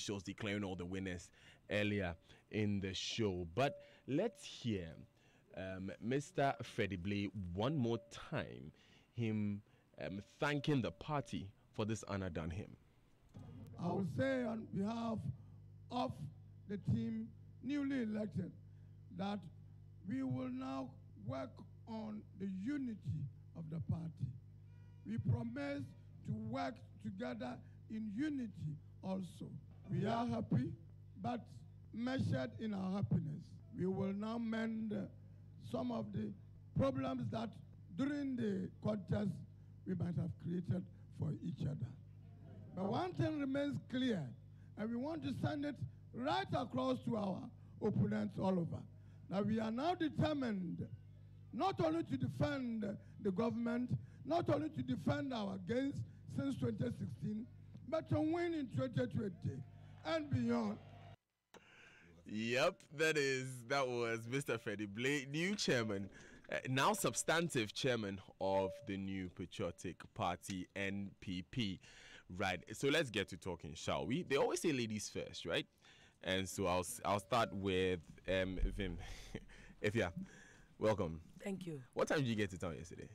officials declaring all the winners earlier in the show. But let's hear Mr. Freddie Blay one more time, him thanking the party for this honor done him. I will say on behalf of the team newly elected that we will now work on the unity of the party. We promise to work together in unity also. We are happy, but measured in our happiness. We will now mend some of the problems that during the contest we might have created for each other. But one thing remains clear, and we want to send it right across to our opponents all over. Now we are now determined not only to defend the government, not only to defend our gains since 2016, but to win in 2020 and beyond. Yep, that was Mr. Freddie Blay, new chairman, now substantive chairman of the new patriotic party, NPP. Right, so let's get to talking, shall we? They always say ladies first, right? And so I'll start with Vim. Ifya, welcome. Thank you. What time did you get to town yesterday?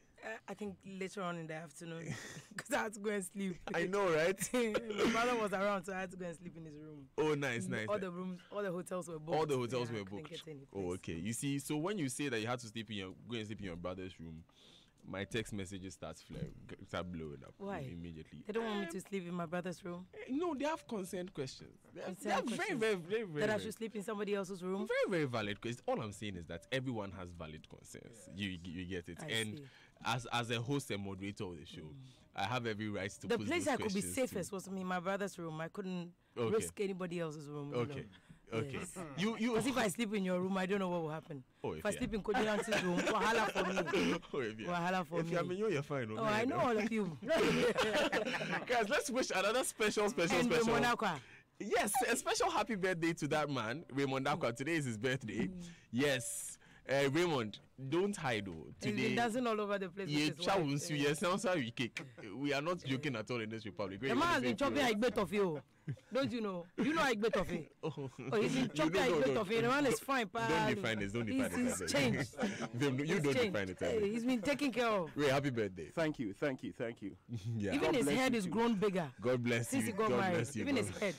I think later on in the afternoon, because I had to go and sleep. I know, right? My brother was around, so I had to go and sleep in his room. Oh, nice. All the rooms, all the hotels were booked. All the hotels were booked. Get any Oh, okay. You see, so when you say that you had to go and sleep in your brother's room, my text messages start blowing up. Why? Immediately. They don't want me to sleep in my brother's room? No, they have consent questions. They have very that I should sleep in somebody else's room? Very, very valid questions. All I'm saying is that everyone has valid concerns. You get it. As a host and moderator of the show, I have every right to put those questions. The place I could be safest was in my brother's room. I couldn't risk anybody else's room. Okay. Okay. Yes. Because if I sleep in your room, I don't know what will happen. If I sleep in Kojilan's room, wahala for me. Wahala for me. I mean, you're fine. Oh, I know all of you. Guys, let's wish another special. Yes, a special happy birthday to that man, Raymond Akwa. Today is his birthday. Yes. Raymond, don't hide though. Today, he's been dancing all over the place. We are not joking at all in this republic. The man has been chopping Aigbet of you. Don't you know? You know Aigbet of it. Oh, he's been chopping Aigbet of it. The man is fine. Don't define it. He's changed. You don't define it. He's been taken care of. Ray, happy birthday. Thank you. Yeah. Even his head is grown bigger. God bless you. Since he got married. Even his head.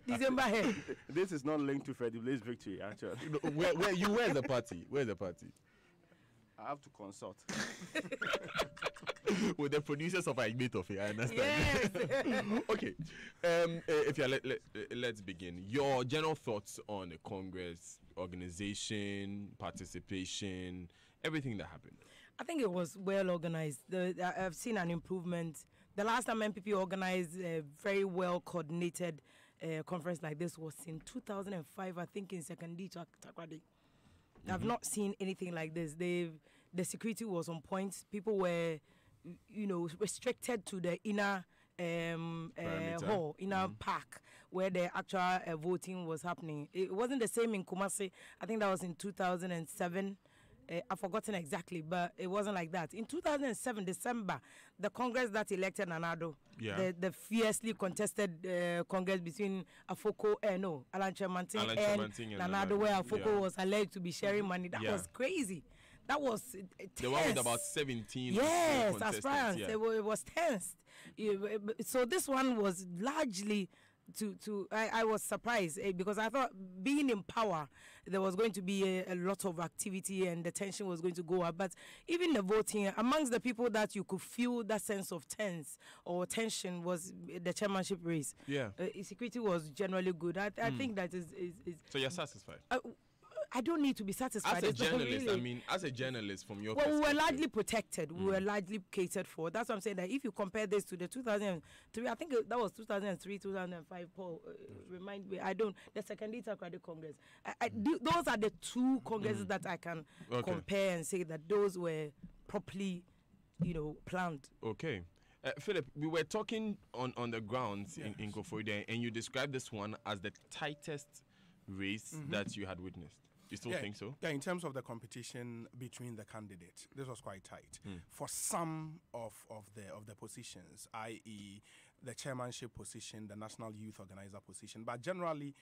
December head. This is not linked to Freddie Blay's victory, actually. Where's the party? Where's the party? I have to consult with the producers of Aigbet of it. I understand. Yes. Okay. Let's begin. Your general thoughts on the Congress organization, participation, everything that happened. I think it was well organized. I've seen an improvement. The last time NPP organized a very well coordinated conference like this was in 2005, I think, in Secondary Takrady. I've not seen anything like this. The security was on point. People were, restricted to the inner hall, park, where the actual voting was happening. It wasn't the same in Kumasi. I think that was in 2007. I've forgotten exactly, but it wasn't like that. In 2007, December, the Congress that elected Nanado, the fiercely contested Congress between Alan Chemanting and Nanado, where Afoko was alleged to be sharing money. That was crazy. That was tense. The one with about 17 aspirants. It was tense. So this one was largely... I was surprised because I thought being in power there was going to be a lot of activity and the tension was going to go up, but even the voting amongst the people that you could feel that sense of tension was the chairmanship race. Security was generally good. I think that is so you're satisfied? I don't need to be satisfied. As a journalist, as a journalist from your perspective. We were largely protected. We were largely catered for. That's what I'm saying, that if you compare this to the 2003, I think that was 2003, 2005, Paul, remind me, the Secondary Takrady Congress. Those are the two congresses that I can compare and say that those were properly, planned. Okay. Philip, we were talking on the grounds in Koforidua, and you described this one as the tightest race that you had witnessed. You still think so? Yeah, in terms of the competition between the candidates, this was quite tight. For some of the positions, i.e. the chairmanship position, the national youth organizer position. But generally,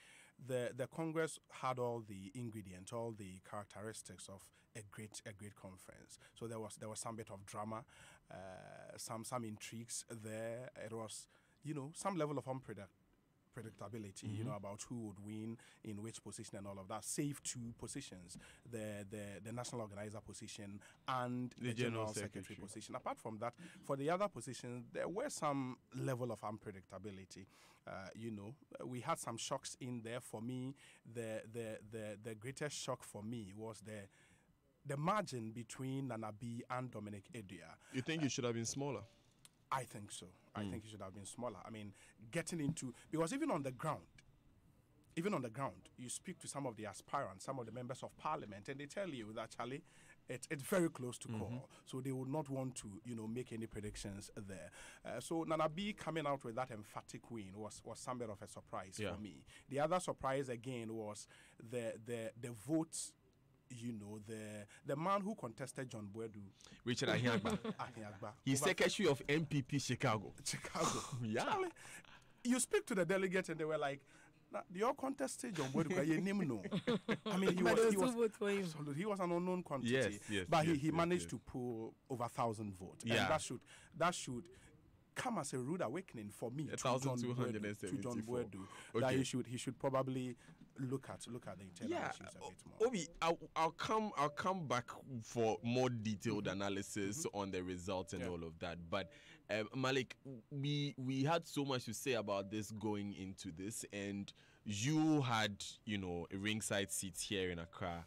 the Congress had all the ingredients, all the characteristics of a great conference. So there was some bit of drama, some intrigues there. It was, some level of predictability, about who would win in which position and all of that, save two positions, the national organizer position and the general secretary position. Apart from that, for the other positions, there were some level of unpredictability. We had some shocks in there. For me, the greatest shock for me was the margin between Nanabi and Dominic Edua. You think it should have been smaller? I think so. I think it should have been smaller. I mean, getting into, because even on the ground, you speak to some of the aspirants, some of the members of parliament, and they tell you that, Charlie, it's very close to call. So they would not want to, make any predictions there. So Nana B coming out with that emphatic win was somewhat of a surprise for me. The other surprise again was the votes. The man who contested John Boadu, Richard Ahiagba. He's secretary of NPP Chicago. Yeah. Charlie, you speak to the delegates and they were like, "The all contested John Boadu, I mean, he was an unknown quantity, but he managed to pull over 1,000 votes, and that should come as a rude awakening for me to John Boadu, that he should probably look at the internal issues a bit more. Obi, I'll come back for more detailed analysis on the results and all of that. But Malik, we had so much to say about this going into this, and you had, a ringside seat here in Accra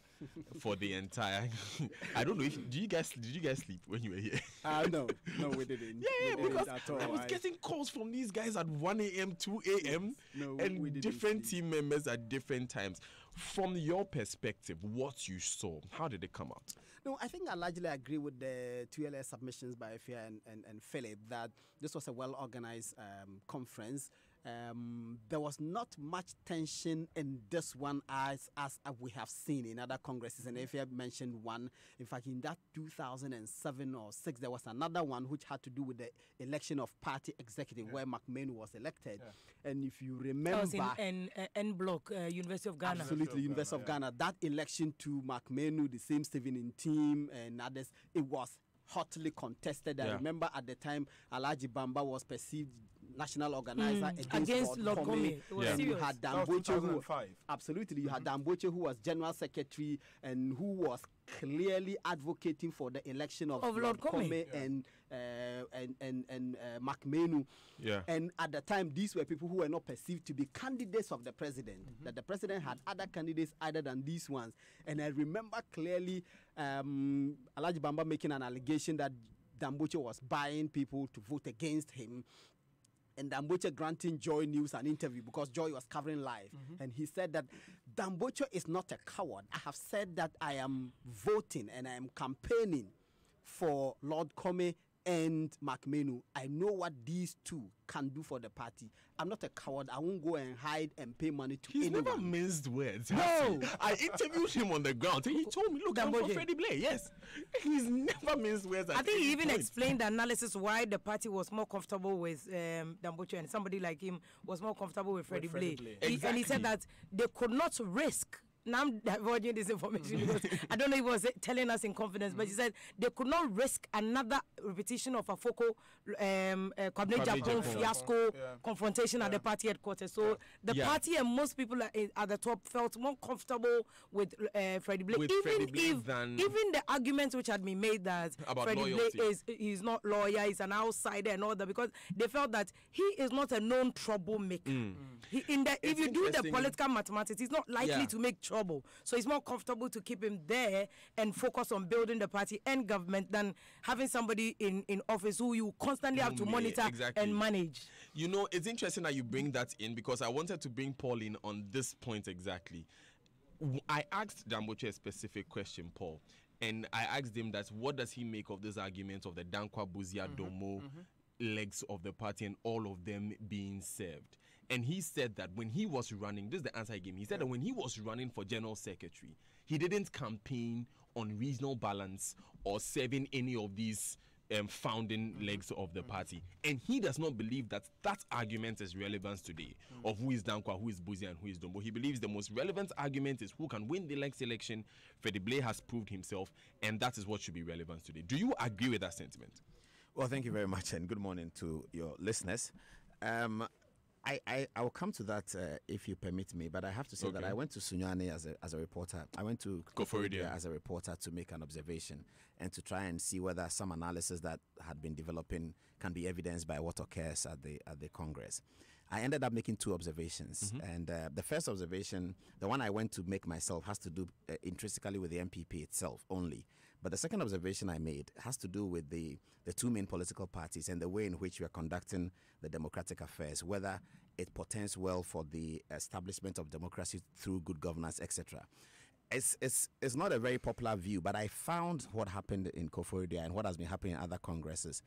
for the entire. I don't know if did you guys sleep when you were here? No, we didn't. Yeah, we because didn't at all. I was getting calls from these guys at 1 a.m., 2 a.m., and different team members at different times. From your perspective, what you saw, how did it come out? No, I think I largely agree with the 2LS submissions by Fia and Philip that this was a well-organized conference. There was not much tension in this one as we have seen in other congresses. And if you have mentioned one, in fact, in that 2007 or 6, there was another one which had to do with the election of party executive where McMahon was elected. And if you remember, that was in N Block, University of Ghana. Absolutely, University of Ghana. That election to McMahon, the same Stephen in team and others, it was hotly contested. I remember at the time, Alhaji Bamba was perceived national organizer against Lord Comey. And you had Damboche, absolutely, you had Damboche, who was general secretary and who was clearly advocating for the election of Lord Comey and McMahon. And at the time, these were people who were not perceived to be candidates of the president. That the president had other candidates other than these ones. And I remember clearly Alhaji Bamba making an allegation that Damboche was buying people to vote against him. And Damboche granting Joy News an interview because Joy was covering live. And he said that Damboche is not a coward. I have said that I am voting and I am campaigning for Lord Comey and McMahon. I know what these two can do for the party. I'm not a coward. I won't go and hide and pay money to anyone. He's never minced words. No. I interviewed him on the ground and he told me, look, I'm for Freddie Blair. Yes. He's never minced words. I think he even explained the analysis why the party was more comfortable with Damboche and somebody like him was more comfortable with Freddie Blair. Exactly. And he said that they could not risk. Now I'm divulging this information because I don't know if he was telling us in confidence, but he said they could not risk another repetition of a focal Cabinet Japan fiasco confrontation at the party headquarters. So the party and most people at the top felt more comfortable with Freddie Blair, even the arguments which had been made that Freddie Blair he's not lawyer, he's an outsider and all that, because they felt that he is not a known troublemaker. If you do the political mathematics, he's not likely to make trouble. So it's more comfortable to keep him there and focus on building the party and government than having somebody in office who you constantly have to monitor and manage. You know, it's interesting that you bring that in because I wanted to bring Paul in on this point exactly. I asked Damboche a specific question, Paul, and I asked him that what does he make of this argument of the Dankwa Buzia Domo legs of the party and all of them being served. And he said that when he was running, this is the answer he gave me. He said that when he was running for general secretary, he didn't campaign on regional balance or serving any of these founding legs of the party, and he does not believe that that argument is relevant today of who is Dankwa, who is Buzi, and who is Dombo. He believes the most relevant argument is who can win the next election. Freddie Blay has proved himself, and that is what should be relevant today. Do you agree with that sentiment? Well, thank you very much, and good morning to your listeners. I will come to that if you permit me, but I have to say that I went to Sunyani as a reporter. I went to Koforidua as a reporter to make an observation and to try and see whether some analysis that had been developing can be evidenced by what occurs at the Congress. I ended up making two observations, and the first observation, the one I went to make myself, has to do intrinsically with the NPP itself only. But the second observation I made has to do with the two main political parties and the way in which we are conducting the democratic affairs, whether it portends well for the establishment of democracy through good governance, etc. It's not a very popular view, but I found what happened in Koforidua and what has been happening in other congresses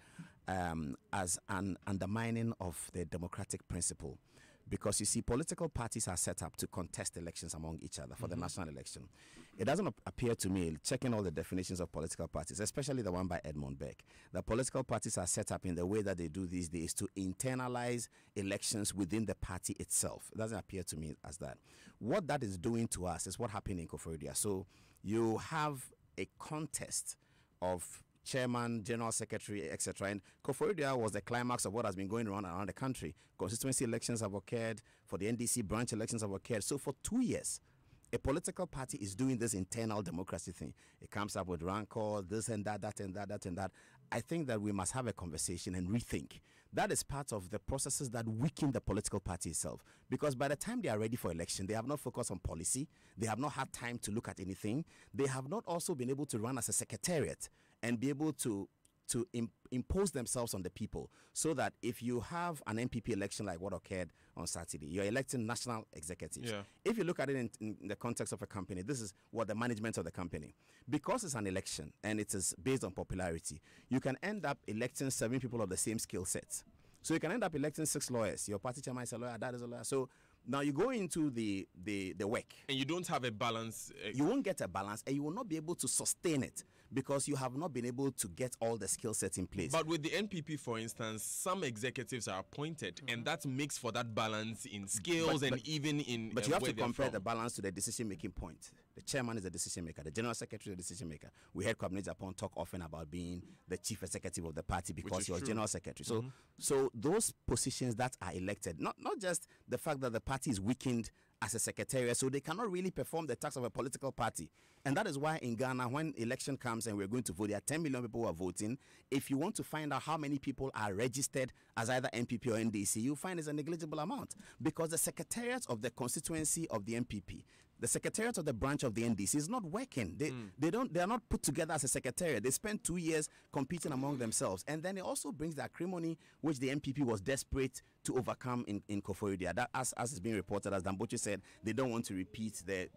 as an undermining of the democratic principle. Because you see, political parties are set up to contest elections among each other for the national election. It doesn't appear to me, checking all the definitions of political parties, especially the one by Edmund Beck, that political parties are set up in the way that they do these days to internalize elections within the party itself. It doesn't appear to me as that. What that is doing to us is what happened in Koforidua. So you have a contest of chairman, general secretary, etc. And Koforidua was the climax of what has been going on around the country. Constituency elections have occurred, for the NDC branch elections have occurred. So for 2 years, a political party is doing this internal democracy thing. It comes up with rancor, this and that, that and that, that and that. I think that we must have a conversation and rethink. That is part of the processes that weaken the political party itself. Because by the time they are ready for election, they have not focused on policy. They have not had time to look at anything. They have not also been able to run as a secretariat and be able to impose themselves on the people, so that if you have an NPP election like what occurred on Saturday, you're electing national executives. Yeah. If you look at it in the context of a company, this is what the management of the company. Because it's an election and it is based on popularity, you can end up electing 7 people of the same skill sets. So you can end up electing 6 lawyers. Your party chairman is a lawyer, that is a lawyer. So now you go into the work. And you don't have a balance. You won't get a balance, and you will not be able to sustain it because you have not been able to get all the skill sets in place. But with the NPP, for instance, some executives are appointed, and that makes for that balance in skills and even in. But you have to compare the balance to the decision-making point. The chairman is the decision maker. The general secretary is the decision maker. We heard Kwabena Japan talk often about being the chief executive of the party because he was general secretary. So those positions that are elected, not just the fact that the party is weakened as a secretariat, so they cannot really perform the task of a political party. And that is why in Ghana, when election comes and we're going to vote, there are 10 million people who are voting. If you want to find out how many people are registered as either NPP or NDC, you find it's a negligible amount, because the secretariat of the constituency of the NPP, the secretariat of the branch of the NDC is not working. They are not put together as a secretariat. They spent 2 years competing among themselves. And then it also brings the acrimony which the NPP was desperate to overcome in Koforidua. That, as is being reported, as Damboche said, they don't want to repeat the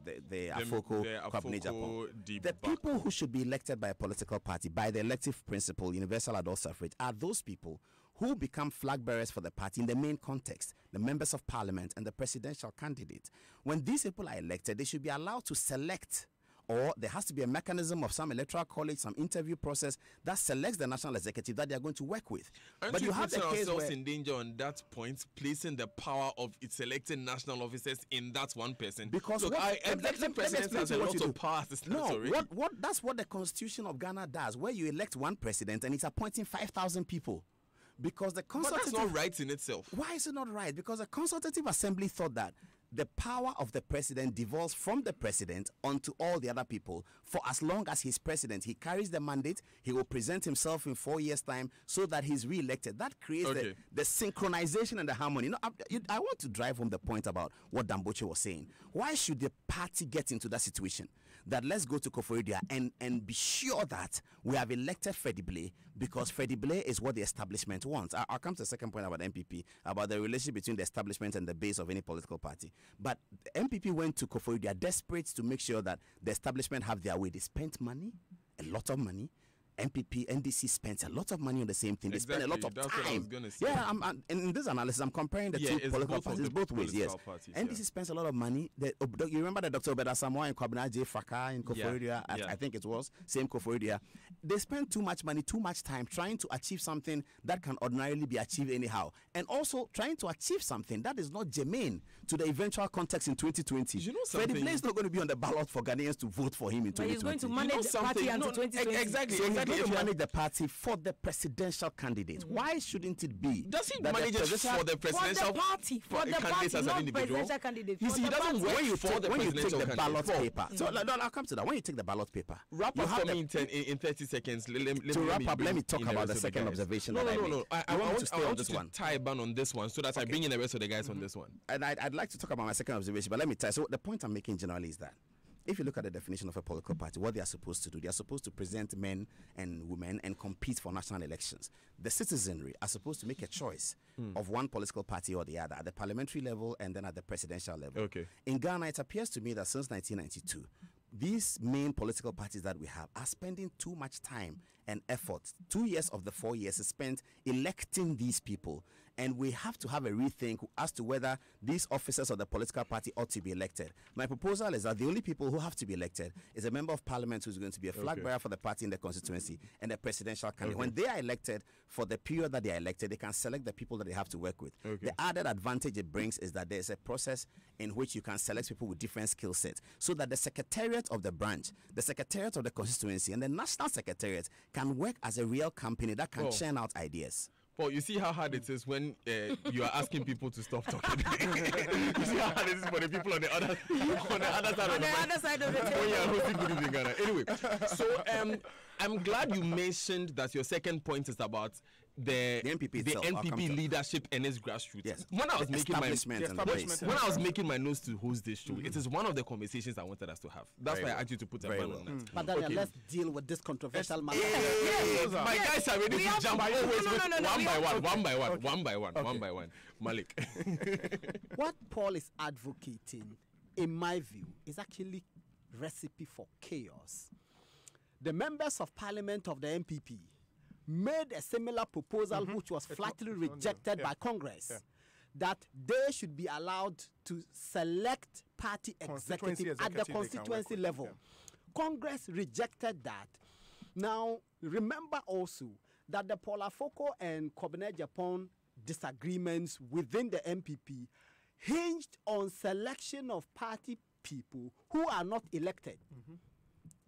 Afoko Kwabena Japan. The people who should be elected by a political party, by the elective principle, universal adult suffrage, are those people who become flag bearers for the party in the main context, the members of parliament and the presidential candidate. When these people are elected, they should be allowed to select, or there has to be a mechanism of some electoral college, some interview process that selects the national executive that they are going to work with. But you have the case ourselves in danger on that point, placing the power of its elected national officers in that one person. Because look, elected president has a lot of power. That's what the Constitution of Ghana does, where you elect one president and it's appointing 5,000 people. Because the consultative... But that's not right in itself. Why is it not right? Because the Consultative Assembly thought that the power of the president devolves from the president onto all the other people. For as long as he's president, he carries the mandate, he will present himself in 4 years' time so that he's re-elected. That creates the synchronization and the harmony. I want to drive home the point about what Damboche was saying. Why should the party get into that situation? That let's go to Koforidua and be sure that we have elected Freddie Blay, because Freddie Blay is what the establishment wants. I'll come to the second point about MPP, about the relationship between the establishment and the base of any political party. But the MPP went to Koforidua desperate to make sure that the establishment have their way. They spent money, a lot of money. NPP, NDC spends a lot of money on the same thing. They spend a lot of That's time. what I was gonna say. Yeah, in this analysis, I'm comparing the two it's political both parties. of It's the both ways, yes. parties, NDC spends a lot of money. You remember the Dr. Obeda Samoa in Kwabena J. Fraka in Koforidua? I think it was. Same Koforidua. They spend too much money, too much time trying to achieve something that can ordinarily be achieved anyhow. And also trying to achieve something that is not germane to the eventual context in 2020. You know something? Freddie Blay is not going to be on the ballot for Ghanaians to vote for him in 2020. But he's going to manage the party until 2020. Exactly. So he's going to manage the party for the presidential candidate. Why shouldn't it be? Does he that manage it for the presidential party? For the candidates party, as an not individual? presidential candidate. You see, he doesn't work for the when you take presidential the ballot candidate. paper. So I'll come to that. When you take the ballot paper, Wrap up for me in 30 seconds. Let me talk about the second observation. No. I want to tie ban on this one so that I bring in the rest of the guys on this one. And I'd like to talk about my second observation, but let me tell you. So the point I'm making generally is that if you look at the definition of a political party, what they are supposed to do, they are supposed to present men and women and compete for national elections. The citizenry are supposed to make a choice of one political party or the other at the parliamentary level and then at the presidential level. Okay. In Ghana, it appears to me that since 1992, these main political parties that we have are spending too much time and effort. 2 years of the 4 years is spent electing these people. And we have to have a rethink as to whether these officers of the political party ought to be elected. My proposal is that the only people who have to be elected is a member of parliament who's going to be a flag bearer for the party in the constituency and a presidential candidate. When they are elected, for the period that they are elected, they can select the people that they have to work with. The added advantage it brings is that there's a process in which you can select people with different skill sets so that the secretariat of the branch, the secretariat of the constituency, and the national secretariat can work as a real company that can churn out ideas. Paul, you see how hard it is when you are asking people to stop talking. You see how hard it is for the people on the other side of the table. When you are hosting Good Evening Ghana. Anyway, so I'm glad you mentioned that your second point is about the NPP leadership and its grassroots. Yes. When I was making my notes to host this show, it is one of the conversations I wanted us to have. That's why I asked you to put a ban on that. But then let's deal with this controversial matter. My guys are ready to jump one by one. Malik. What Paul is advocating, in my view, is actually recipe for chaos. The members of parliament of the NPP made a similar proposal which was flatly rejected by Congress, that they should be allowed to select party executive at the constituency level. Congress rejected that. Now, remember also that the Paul Afoko and Kobene Japan disagreements within the NPP hinged on selection of party people who are not elected.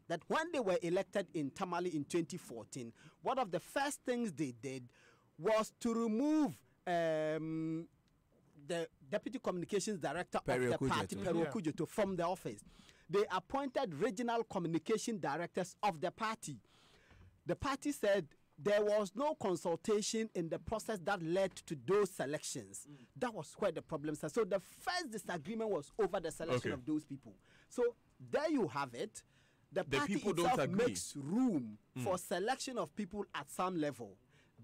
That when they were elected in Tamale in 2014, one of the first things they did was to remove the Deputy Communications Director of the party, Peru Kujoto, from the office. They appointed regional communication directors of the party. The party said there was no consultation in the process that led to those selections. That was where the problem started. So the first disagreement was over the selection of those people. So there you have it. The party itself makes room for selection of people at some level.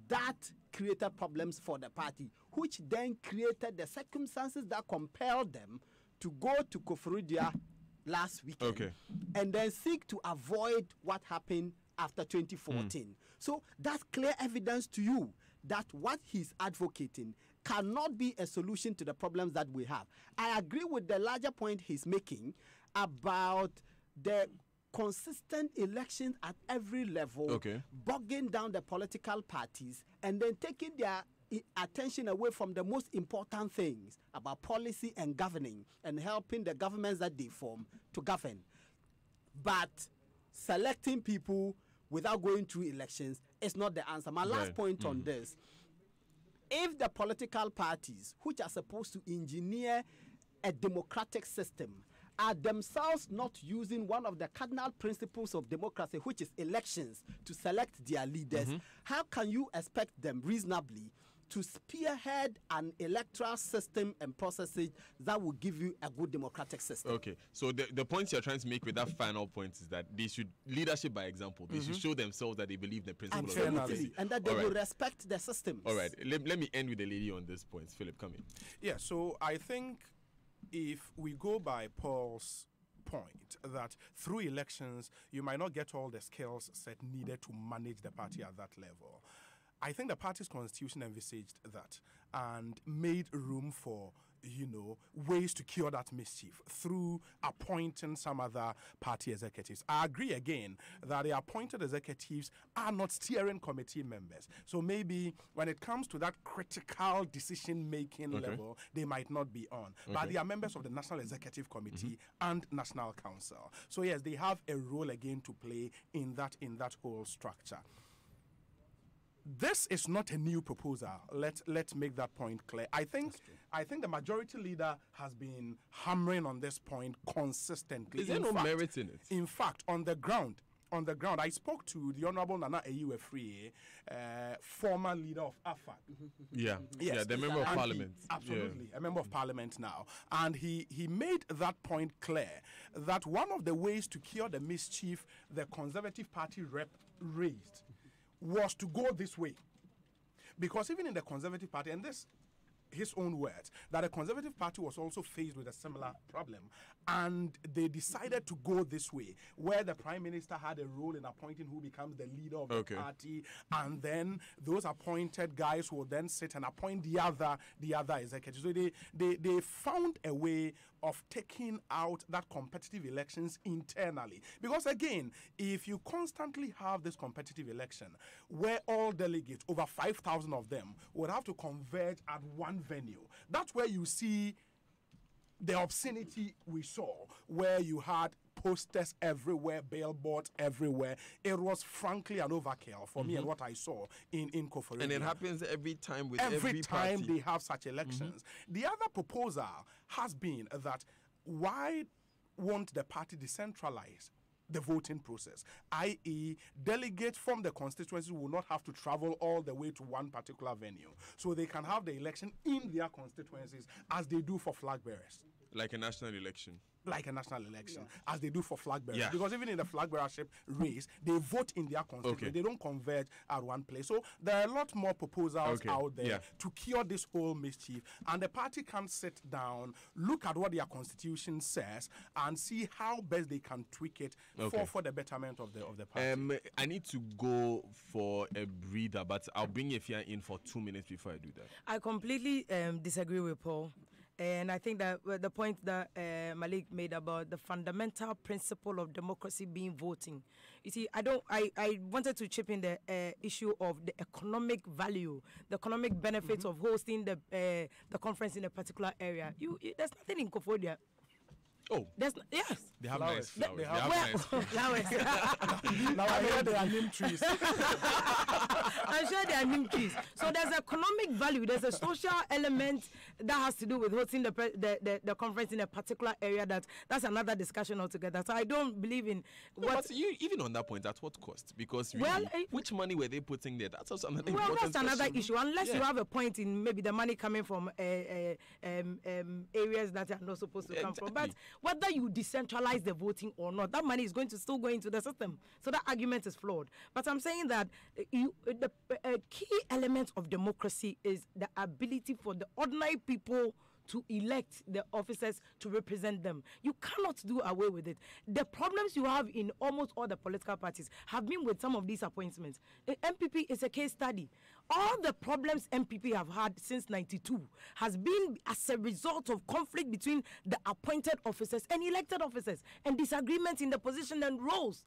That created problems for the party, which then created the circumstances that compelled them to go to Koforidua last weekend and then seek to avoid what happened after 2014. So that's clear evidence to you that what he's advocating cannot be a solution to the problems that we have. I agree with the larger point he's making about the consistent elections at every level, bogging down the political parties and then taking their attention away from the most important things about policy and governing and helping the governments that they form to govern. But selecting people without going through elections is not the answer. My last point on this, if the political parties, which are supposed to engineer a democratic system, are themselves not using one of the cardinal principles of democracy, which is elections, to select their leaders, how can you expect them reasonably to spearhead an electoral system and processes that will give you a good democratic system? Okay, so the points you're trying to make with that final point is that they should, leadership by example, they should show themselves that they believe the principle of democracy. And that they will respect the systems. All right, let me end with the lady on this point. Philip, come in. Yeah, so I think if we go by Paul's point that through elections, you might not get all the skills set needed to manage the party at that level. I think the party's constitution envisaged that and made room for, ways to cure that mischief through appointing some other party executives. I agree again that the appointed executives are not steering committee members. So maybe when it comes to that critical decision-making level, they might not be on. But they are members of the National Executive Committee and National Council. So yes, they have a role again to play in that whole structure. This is not a new proposal. Let's make that point clear. I think the majority leader has been hammering on this point consistently. Is there no merit in it? In fact, on the ground, I spoke to the Honorable Nana Eyiwe, former leader of AFAC. Yeah, the member of parliament. Absolutely, a member of parliament now. And he made that point clear that one of the ways to cure the mischief the Conservative Party rep raised was to go this way. Because even in the Conservative Party, and this, his own words, that the Conservative Party was also faced with a similar problem. And they decided to go this way, where the Prime Minister had a role in appointing who becomes the leader of the party. And then those appointed guys will then sit and appoint the other executives. So they found a way of taking out that competitive elections internally. Because again, if you constantly have this competitive election where all delegates, over 5,000 of them, would have to converge at one venue, that's where you see the obscenity we saw, where you had posters everywhere, billboards everywhere. It was frankly an overkill for me and what I saw in Koforidua. And it happens every time with every time party. They have such elections. The other proposal has been that why won't the party decentralize the voting process, i.e. delegates from the constituencies will not have to travel all the way to one particular venue, so they can have the election in their constituencies as they do for flag bearers. Like a national election. Like a national election, as they do for flag bearers. Because even in the flag bearership race, they vote in their constituency. They don't converge at one place. So there are a lot more proposals out there to cure this whole mischief. And the party can sit down, look at what their constitution says, and see how best they can tweak it for the betterment of the party. I need to go for a breather, but I'll bring Efia in for 2 minutes before I do that. I completely disagree with Paul. And I think that the point that Malik made about the fundamental principle of democracy being voting. You see, I wanted to chip in the issue of the economic value, the economic benefits of hosting the conference in a particular area. There's nothing in Koforidua. Oh, yes. They have nice flowers. They have nice flowers. Now I hear they are neem trees. I'm sure they are neem trees. So there's economic value. There's a social element that has to do with hosting the conference in a particular area. That's another discussion altogether. So I don't believe in what. But even on that point, at what cost? Because really, which money were they putting there? That's also another important that's another question. issue. Unless you have a point in maybe the money coming from areas that are not supposed to come from. But whether you decentralize the voting or not, that money is still going into the system. So that argument is flawed. But I'm saying that the key element of democracy is the ability for the ordinary people to elect the officers to represent them. You cannot do away with it. The problems you have in almost all the political parties have been with some of these appointments. The NPP is a case study. All the problems NPP have had since '92 has been as a result of conflict between the appointed officers and elected officers and disagreements in the position and roles.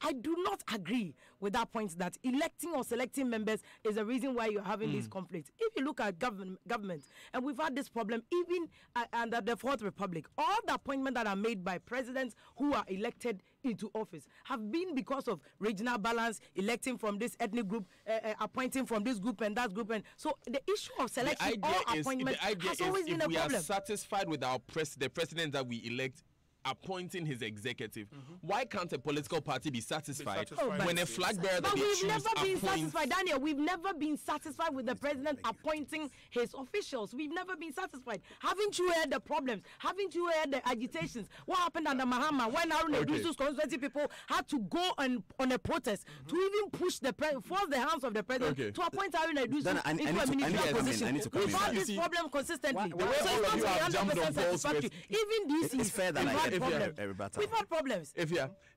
I do not agree with that point that electing or selecting members is the reason why you're having these conflicts. If you look at government, and we've had this problem even under the Fourth Republic, all the appointments that are made by presidents who are elected into office have been because of regional balance, electing from this ethnic group, appointing from this group and that group. And so the issue of selecting all appointments has always been a problem. We are satisfied with our the president that we elect appointing his executive. Why can't a political party be satisfied when a flag bearer that they choose never been satisfied, Daniel. We've never been satisfied with the president appointing his officials. We've never been satisfied. Haven't you heard the problems? Haven't you heard the agitations? What happened under Mahama when Haruna Iddrisu's constituency people had to go on a protest to even push force the hands of the president to appoint Haruna Iddrisu into a ministerial position? We've had this problem consistently. The way all of you have jumped on balls with, even this it's fair that I had problems. We've had problems. If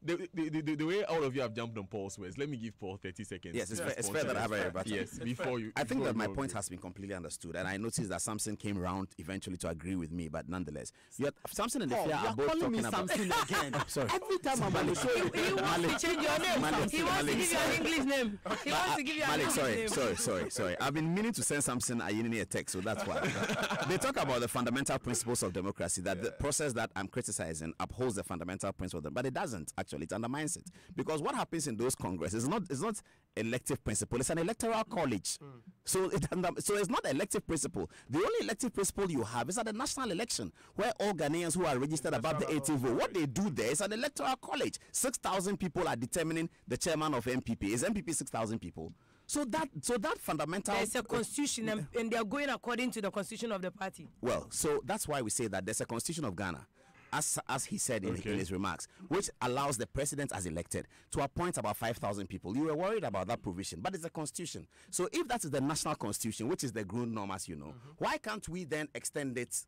the way all of you have jumped on Paul's words, let me give Paul 30 seconds. Yes, it's fair that I have a rebuttal. Yes, before you. I think that my point has been completely understood, and I noticed that Samson came round eventually to agree with me, but nonetheless, Samson and the Fair are both talking about. Samson again. Sorry. Every time I'm on the show, He wants to change your name. He wants to give you an English name. He wants to give you an English name. Sorry. I've been meaning to send Samson a text, so that's why. They talk about the fundamental principles of democracy, that the process that I'm criticizing upholds the fundamental principles, but it doesn't actually. It undermines it, because what happens in those congresses is not elective principle. It's an electoral college. So it's not elective principle. The only elective principle you have is at the national election, where all Ghanaians who are registered above the 18 vote, what they do there is an electoral college. 6,000 people are determining the chairman of NPP. Is NPP 6,000 people? So that fundamental. There's a constitution, and they are going according to the constitution of the party. Well, so that's why we say that there's a constitution of Ghana, as he said in his remarks, which allows the president as elected to appoint about 5,000 people. You were worried about that provision, but it's a constitution. So if that is the national constitution, which is the ground norm, as you know, why can't we then extend it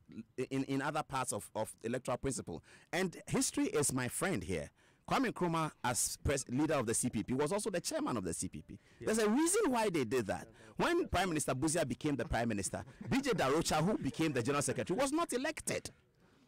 in other parts of electoral principle? And history is my friend here. Kwame Nkrumah, as leader of the CPP, was also the chairman of the CPP. Yes. There's a reason why they did that. When Prime Minister Buzia became the Prime Minister, BJ Darocha, who became the General Secretary, was not elected.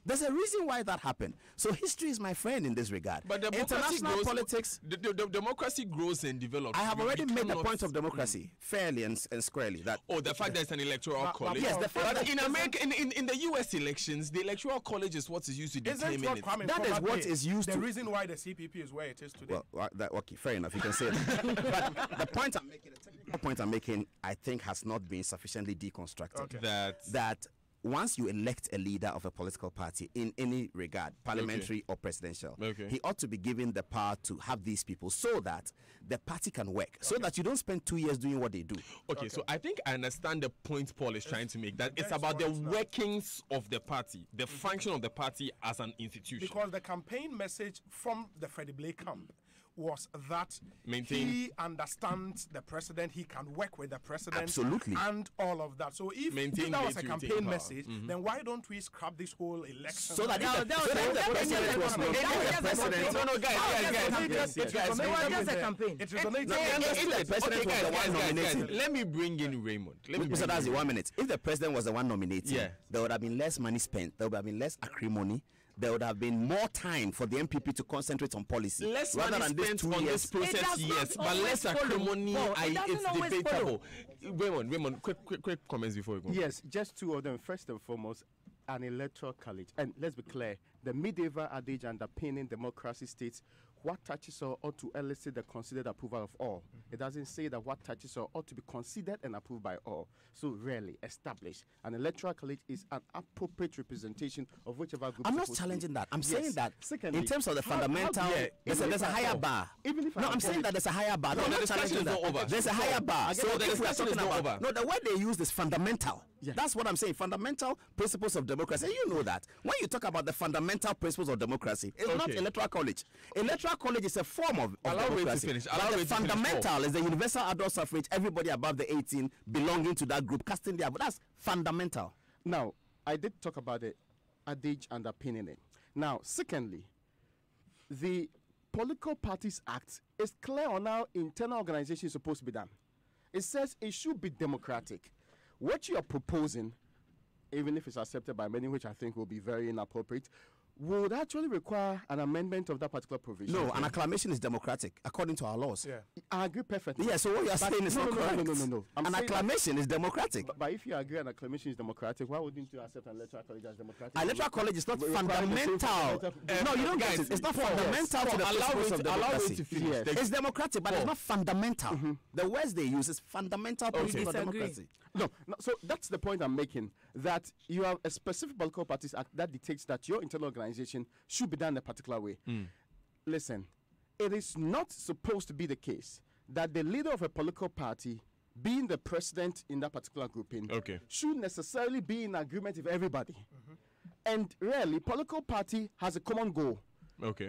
There's a reason why that happened. So history is my friend in this regard. But international politics, the democracy grows and develops. I have already made the point of democracy fairly and squarely. That the fact that it's an electoral college. Yes, the fact that in America, in the U.S. elections, the electoral college is what is used to determine it. That is what is used the reason why the CPP is where it is today. Well, okay, fair enough. You can say that. But the point I'm making, the technical point I'm making, I think has not been sufficiently deconstructed. Okay. That once you elect a leader of a political party in any regard, parliamentary or presidential, he ought to be given the power to have these people so that the party can work, so that you don't spend 2 years doing what they do. Okay, so I think I understand the point Paul is trying to make, that it's about the workings of the party, the function of the party as an institution. Because the campaign message from the Freddie Blake camp was that he understands the president, he can work with the president. Absolutely. And all of that. So if that was a campaign message, then why don't we scrap this whole election? So that the president was not the president. No, guys. It was just a campaign. It resonated. If the president was the one nominating, let me bring in Raymond. Mr. Dazi, 1 minute. If the president was the one nominating, there would have been less money spent, there would have been less acrimony, there would have been more time for the NPP to concentrate on policy. Less money spent on this process, yes, but less acrimony, it's debatable. Raymond, quick comments before we go. Yes, just two of them. First and foremost, an electoral college. And let's be clear, the medieval adage underpinning democracy states what touches all ought to elicit the considered approval of all. It doesn't say that what touches all ought to be considered and approved by all. So rarely established. An electoral college is an appropriate representation of whichever group. I'm not challenging that. I'm saying that secondly, in terms of the fundamental, there's a higher bar. I'm saying that there's a higher bar. No, I'm not challenging that. There's a higher bar. So if we are talking about, no, the word they use is fundamental. Yeah. That's what I'm saying. Fundamental principles of democracy. You know that. When you talk about the fundamental principles of democracy, it's not electoral college. Electoral college is a form of democracy. The fundamental is the universal adult suffrage, everybody above the 18 belonging to that group, casting their vote. That's fundamental. Now, I did talk about the adage underpinning it. Now, secondly, the Political Parties Act is clear on how internal organization is supposed to be done. It says it should be democratic. What you are proposing, even if it's accepted by many, which I think will be very inappropriate, would actually require an amendment of that particular provision. No, an acclamation is democratic according to our laws. Yeah. I agree perfectly. Yeah, so what you are saying is not correct. No. An acclamation is democratic. But if you agree an acclamation is democratic, why wouldn't you accept an electoral college as democratic? An electoral college is not fundamental. No, you don't get it. It's not fundamental to the principles of democracy. It's democratic, but it's not fundamental. The words they use is fundamental principles of democracy. No, so that's the point I'm making, that you have a specific Political Parties Act that dictates that your internal organization should be done a particular way. Listen, it is not supposed to be the case that the leader of a political party, being the president in that particular grouping, should necessarily be in agreement with everybody. And rarely, political party has a common goal.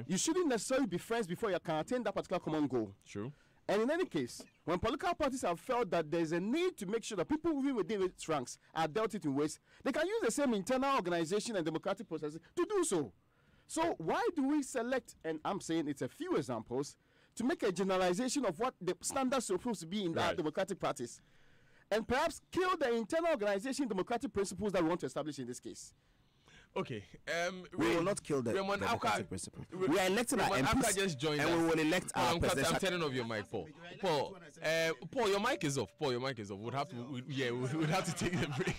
You shouldn't necessarily be friends before you can attain that particular common goal. True. And in any case, when political parties have felt that there's a need to make sure that people moving within its ranks are dealt with in ways, they can use the same internal organization and democratic processes to do so. So why do we select, and I'm saying it's a few examples, to make a generalization of what the standards are supposed to be in the democratic parties, and perhaps kill the internal organization democratic principles that we want to establish in this case? Okay. We will not kill the democratic principle. We are electing our MPs, just joined and we will elect our president. I'm turning off your mic, Paul. Paul, your mic is off. Paul, your mic is off. We'd have to take the break.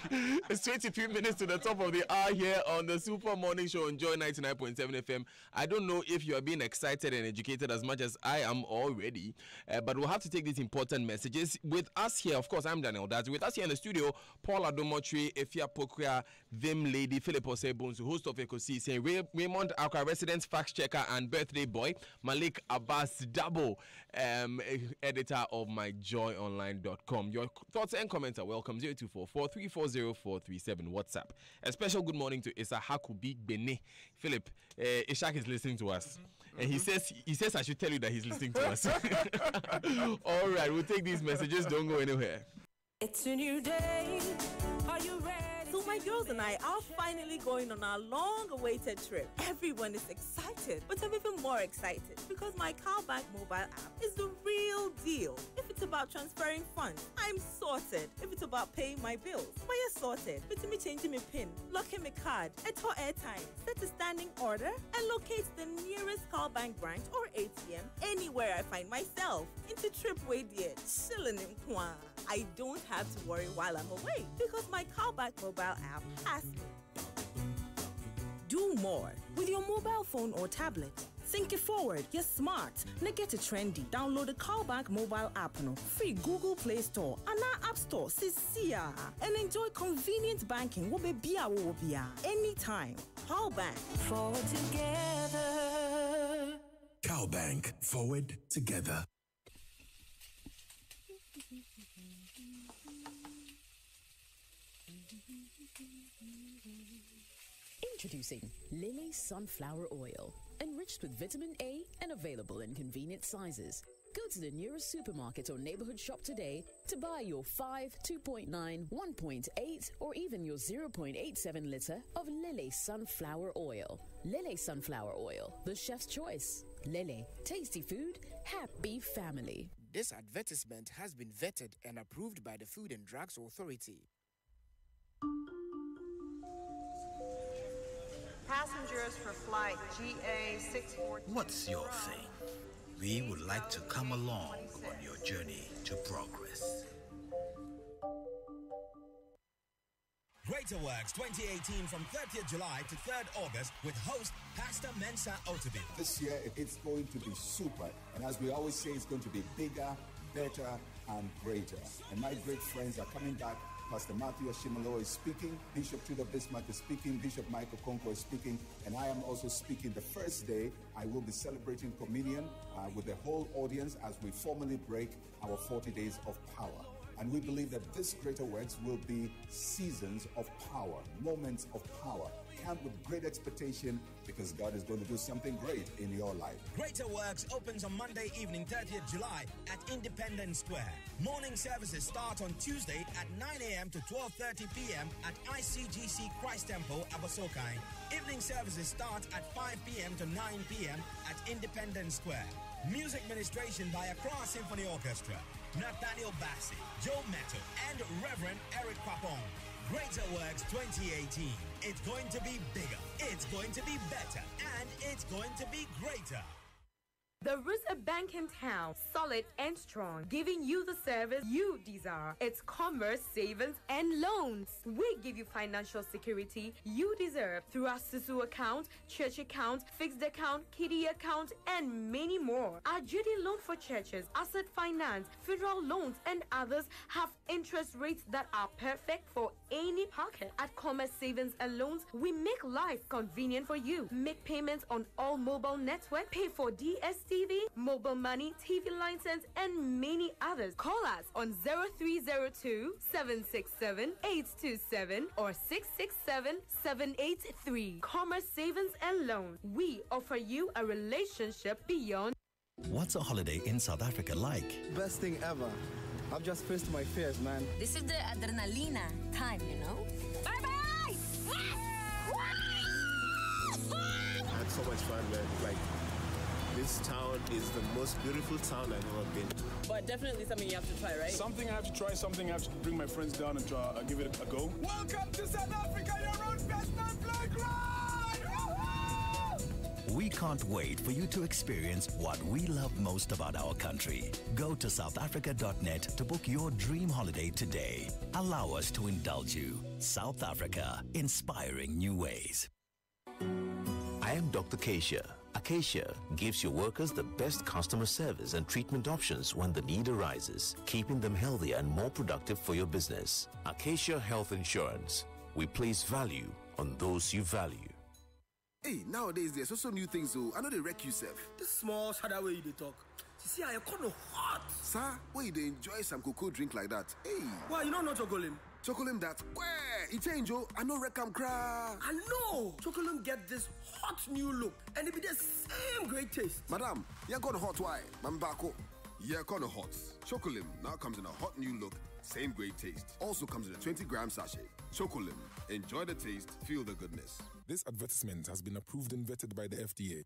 It's 23 minutes to the top of the hour here on the Super Morning Show on Joy 99.7 FM. I don't know if you are being excited and educated as much as I am already, but we'll have to take these important messages. With us here, of course, I'm Daniel Daz. With us here in the studio, Paul Adomotri, Efia Pokria, Vim Lady, Philip Osebo, host of Ecosi, saying Raymond Akra, resident fact checker and birthday boy, Malik Abbas Dabo, editor of myjoyonline.com. Your thoughts and comments are welcome. 0244-340-437 WhatsApp. A special good morning to Isa Hakubi Bene. Philip, Ishak is listening to us. And he says I should tell you that he's listening to us. All right, we'll take these messages. Don't go anywhere. It's a new day. Are you ready? So my girls and I are finally going on our long-awaited trip. Everyone is excited, but I'm even more excited because my Cowbank mobile app is the real deal. If it's about transferring funds, I'm sorted. If it's about paying my bills, we're sorted. With me changing my PIN, locking my card, enter airtime, set a standing order, and locate the nearest Cowbank branch or ATM anywhere I find myself. Into trip way dear, chilling in Kwan. I don't have to worry while I'm away because my Cowbank mobile app has me. Do more with your mobile phone or tablet. Think it forward. You're smart. Now get it trendy. Download the Cowbank mobile app no free Google Play Store and our App Store. Sisia and enjoy convenient banking. Anytime. Cowbank. Forward together. Cowbank. Forward together. Introducing Lily Sunflower Oil, enriched with vitamin A and available in convenient sizes. Go to the nearest supermarket or neighborhood shop today to buy your 5, 2.9, 1.8, or even your 0.87 liter of Lily Sunflower Oil. Lily Sunflower Oil, the chef's choice. Lily, tasty food, happy family. This advertisement has been vetted and approved by the Food and Drugs Authority. Passengers for flight GA614. What's your thing? We would like to come along on your journey to progress. Greater Works 2018 from 30th July to 3rd August with host Pastor Mensa Otabil. This year it's going to be super, and as we always say, it's going to be bigger, better, and greater. And my great friends are coming back. Pastor Matthew Ashimalo is speaking, Bishop Tudor Bismarck is speaking, Bishop Michael Konko is speaking, and I am also speaking. The first day, I will be celebrating communion with the whole audience as we formally break our 40 days of power. And we believe that this Greater Works will be seasons of power, moments of power. Camp with great expectation because God is going to do something great in your life. Greater Works opens on Monday evening, 30th July at Independence Square. Morning services start on Tuesday at 9 a.m. to 12:30 p.m. at ICGC Christ Temple, Abasokai. Evening services start at 5 p.m. to 9 p.m. at Independence Square. Music ministration by Accra Symphony Orchestra, Nathaniel Bassi, Joe Meto, and Reverend Eric Papon. Greater Works 2018. It's going to be bigger, it's going to be better, and it's going to be greater. There is a bank in town, solid and strong, giving you the service you desire. It's Commerce, Savings, and Loans. We give you financial security you deserve through our SISU account, church account, fixed account, kiddie account, and many more. Our duty loan for churches, asset finance, federal loans, and others have interest rates that are perfect for any pocket. At Commerce, Savings, and Loans, we make life convenient for you. Make payments on all mobile network, pay for DSTV, mobile money, TV license, and many others. Call us on 0302-767-827 or 667-783. Commerce, Savings, and Loans. We offer you a relationship beyond. What's a holiday in South Africa like? Best thing ever. I've just faced my fears, man. This is the adrenalina time, you know? Bye-bye! That's so much fun, man. Like, this town is the most beautiful town I've ever been to. But definitely something you have to try, right? Something I have to try, something I have to bring my friends down and try, give it a go. Welcome to South Africa, your own best man playground! We can't wait for you to experience what we love most about our country. Go to southafrica.net to book your dream holiday today. Allow us to indulge you. South Africa, inspiring new ways. I am Dr. Acacia. Acacia gives your workers the best customer service and treatment options when the need arises, keeping them healthier and more productive for your business. Acacia Health Insurance. We place value on those you value. Hey, nowadays there's also new things, so I know they wreck yourself. This small shadow way they talk. You see, I kind of hot. Sir, why you enjoy some cocoa drink like that? Hey. Why, you know not chocolate? Chocolate that? Where? It change, oh. I know wreck am cry. I know. Chocolate get this hot new look, and it be the same great taste. Madam, you're gonna hot why? Mambako. Yeah, kind of hot. Chocolate now comes in a hot new look, same great taste. Also comes in a 20-gram sachet. Chocolate. Enjoy the taste, feel the goodness. This advertisement has been approved and vetted by the FDA.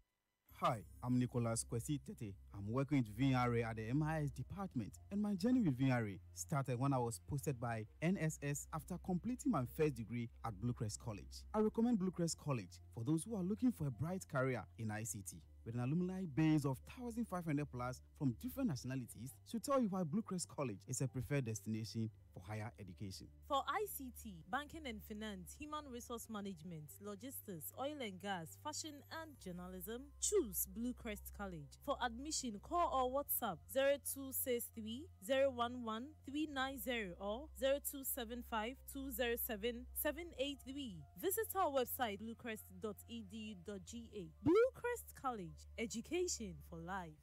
Hi, I'm Nicholas Kwesi Tete. I'm working with VRA at the MIS department, and my journey with VRA started when I was posted by NSS after completing my first degree at Bluecrest College. I recommend Bluecrest College for those who are looking for a bright career in ICT. With an alumni base of 1,500 plus from different nationalities, to tell you why Bluecrest College is a preferred destination for higher education. For ICT, banking and finance, human resource management, logistics, oil and gas, fashion and journalism, choose Bluecrest College. For admission, call or WhatsApp 0263 011 390 or 0275 207 783. Visit our website bluecrest.edu.ga. Bluecrest College. Education for life.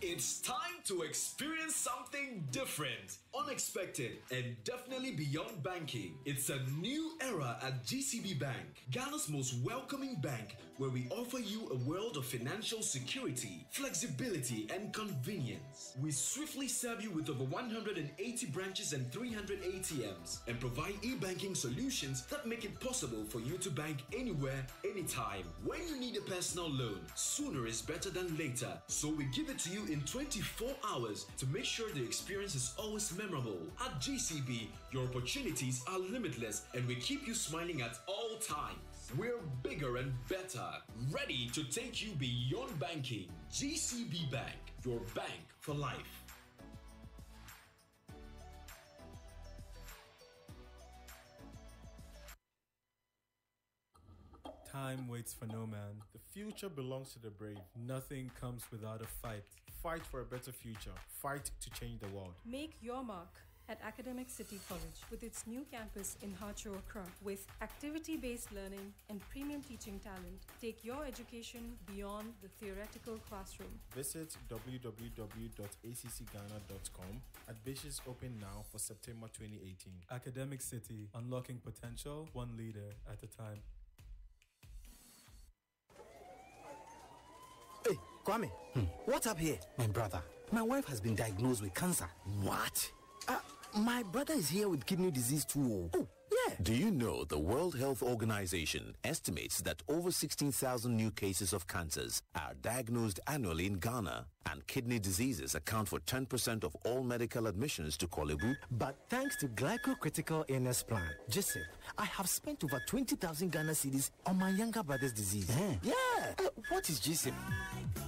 It's time to experience something different, unexpected, and definitely beyond banking. It's a new era at GCB Bank, Ghana's most welcoming bank, where we offer you a world of financial security, flexibility, and convenience. We swiftly serve you with over 180 branches and 300 ATMs, and provide e-banking solutions that make it possible for you to bank anywhere, anytime. When you need a personal loan, sooner is better than later, so we give it to you in 24 hours to make sure the experience is always memorable. At GCB, your opportunities are limitless, and we keep you smiling at all times. We're bigger and better, ready to take you beyond banking. GCB Bank, your bank for life. Time waits for no man. The future belongs to the brave. Nothing comes without a fight. Fight for a better future. Fight to change the world. Make your mark at Academic City College with its new campus in Hacho Accra with activity-based learning and premium teaching talent. Take your education beyond the theoretical classroom. Visit www.accghana.com. Admissions open now for September 2018. Academic City, unlocking potential, one leader at a time. Hey, Kwame, what's up here? My brother, my wife has been diagnosed with cancer. What? My brother is here with kidney disease too. Oh, yeah. Do you know the World Health Organization estimates that over 16,000 new cases of cancers are diagnosed annually in Ghana, and kidney diseases account for 10% of all medical admissions to Kolebu? But thanks to Glycocritical Illness Plan, GSIP, I have spent over 20,000 Ghana cedis on my younger brother's disease. Yeah. What is GSIP?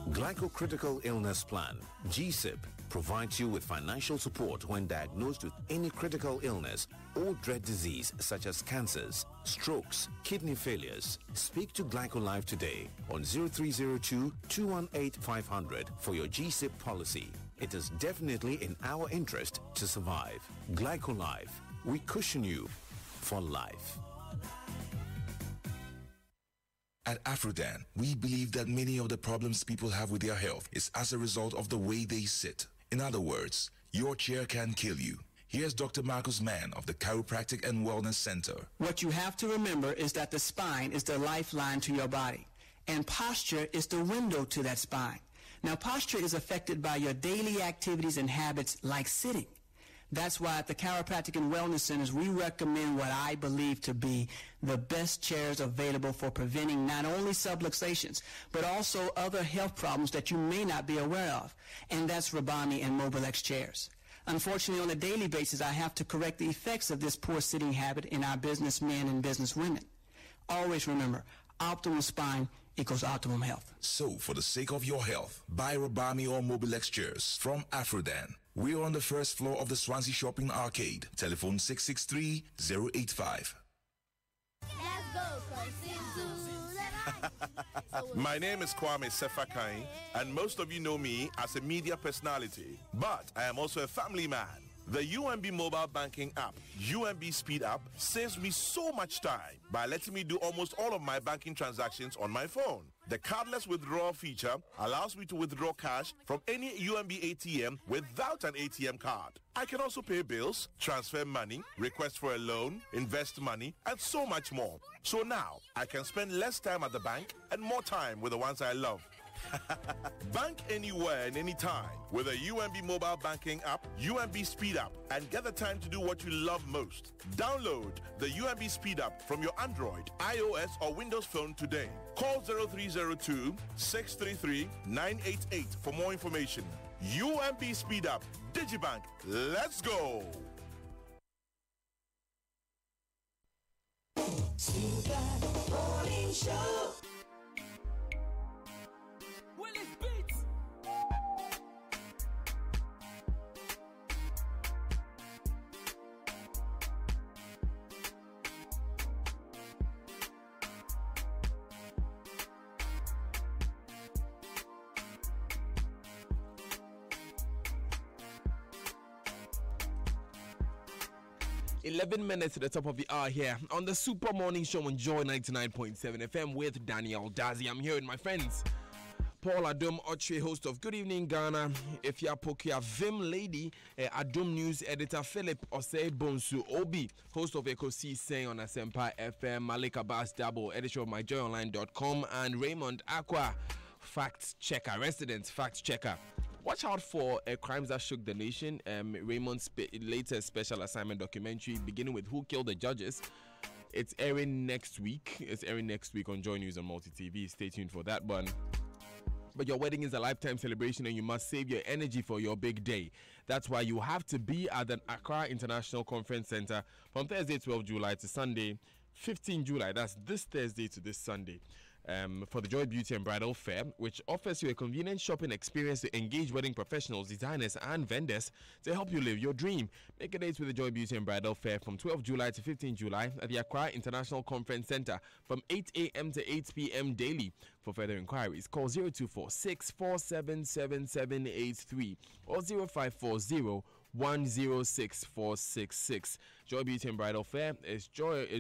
Glycocritical Illness Plan, GSIP, provides you with financial support when diagnosed with any critical illness or dread disease such as cancers, strokes, kidney failures. Speak to GlycoLife today on 0302-218-500 for your GSIP policy. It is definitely in our interest to survive. GlycoLife, we cushion you for life. At Afrodan, we believe that many of the problems people have with their health is as a result of the way they sit. In other words, your chair can kill you. Here's Dr. Marcus Mann of the Chiropractic and Wellness Center. What you have to remember is that the spine is the lifeline to your body, and posture is the window to that spine. Now, posture is affected by your daily activities and habits like sitting. That's why at the Chiropractic and Wellness Centers, we recommend what I believe to be the best chairs available for preventing not only subluxations, but also other health problems that you may not be aware of. And that's Rabami and Mobilex chairs. Unfortunately, on a daily basis, I have to correct the effects of this poor sitting habit in our businessmen and businesswomen. Always remember, optimal spine equals optimum health. So, for the sake of your health, buy Rabami or Mobilex chairs from Afrodan. We're on the first floor of the Swansea Shopping Arcade. Telephone 663-085. My name is Kwame Sefakai, and most of you know me as a media personality. But I am also a family man. The UMB mobile banking app, UMB Speed App, saves me so much time by letting me do almost all of my banking transactions on my phone. The cardless withdrawal feature allows me to withdraw cash from any UMB ATM without an ATM card. I can also pay bills, transfer money, request for a loan, invest money, and so much more. So now, I can spend less time at the bank and more time with the ones I love. Bank anywhere and anytime with a UMB mobile banking app, UMB Speed App, and get the time to do what you love most. Download the UMB Speed App from your Android, iOS, or Windows phone today. Call 0302-633-988 for more information. UMB Speed App, Digibank, let's go! Super Morning Show. Willis Beats. 11 minutes at the top of the hour here on the Super Morning Show on Joy 99.7 FM with Daniel Dazi. I'm here with my friends Paul Adom Oche, host of Good Evening Ghana, Efia Pokia Vim Lady, Adom News editor Philip Osei Bonsu Obi, host of Echo C Saying on Asempa FM, Malik Abbas Dabo, editor of myjoyonline.com, and Raymond Aqua, fact checker, resident fact checker. Watch out for Crimes That Shook the Nation, Raymond's latest special assignment documentary, beginning with Who Killed the Judges. It's airing next week. It's airing next week on Joy News on Multi TV. Stay tuned for that one. But your wedding is a lifetime celebration and you must save your energy for your big day. That's why you have to be at the Accra International Conference Center from Thursday 12 July to Sunday 15 July. That's this Thursday to this Sunday. For the Joy Beauty and Bridal Fair, which offers you a convenient shopping experience to engage wedding professionals, designers, and vendors to help you live your dream. Make a date with the Joy Beauty and Bridal Fair from 12 July to 15 July at the Accra International Conference Center from 8 a.m. to 8 p.m. daily. For further inquiries, call 0246-477-7783 or 0540-106466. Joy Beauty and Bridal Fair is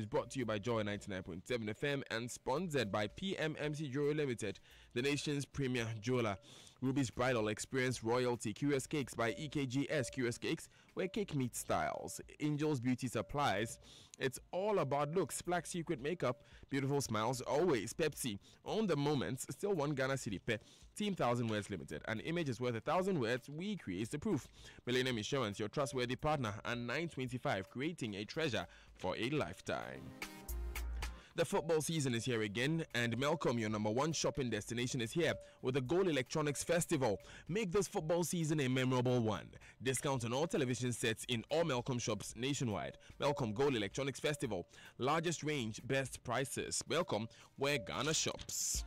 brought to you by Joy 99.7 FM and sponsored by PMMC Jewelry Limited, the nation's premier jeweler. Ruby's Bridal Experience Royalty, Curious Cakes by EKGS, Curious Cakes, where cake meets styles. Angel's Beauty Supplies, it's all about looks. Black Secret Makeup, beautiful smiles, always. Pepsi, own the moments, still one Ghana City Pe. Team 1000 Words Limited, an image is worth 1,000 words, we create the proof. Millennium Insurance, your trustworthy partner, and 925, creating a treasure for a lifetime. The football season is here again, and Melcom, your number one shopping destination, is here with the Gold Electronics Festival. Make this football season a memorable one. Discount on all television sets in all Melcom shops nationwide. Melcom Gold Electronics Festival. Largest range, best prices. Melcom, where Ghana shops.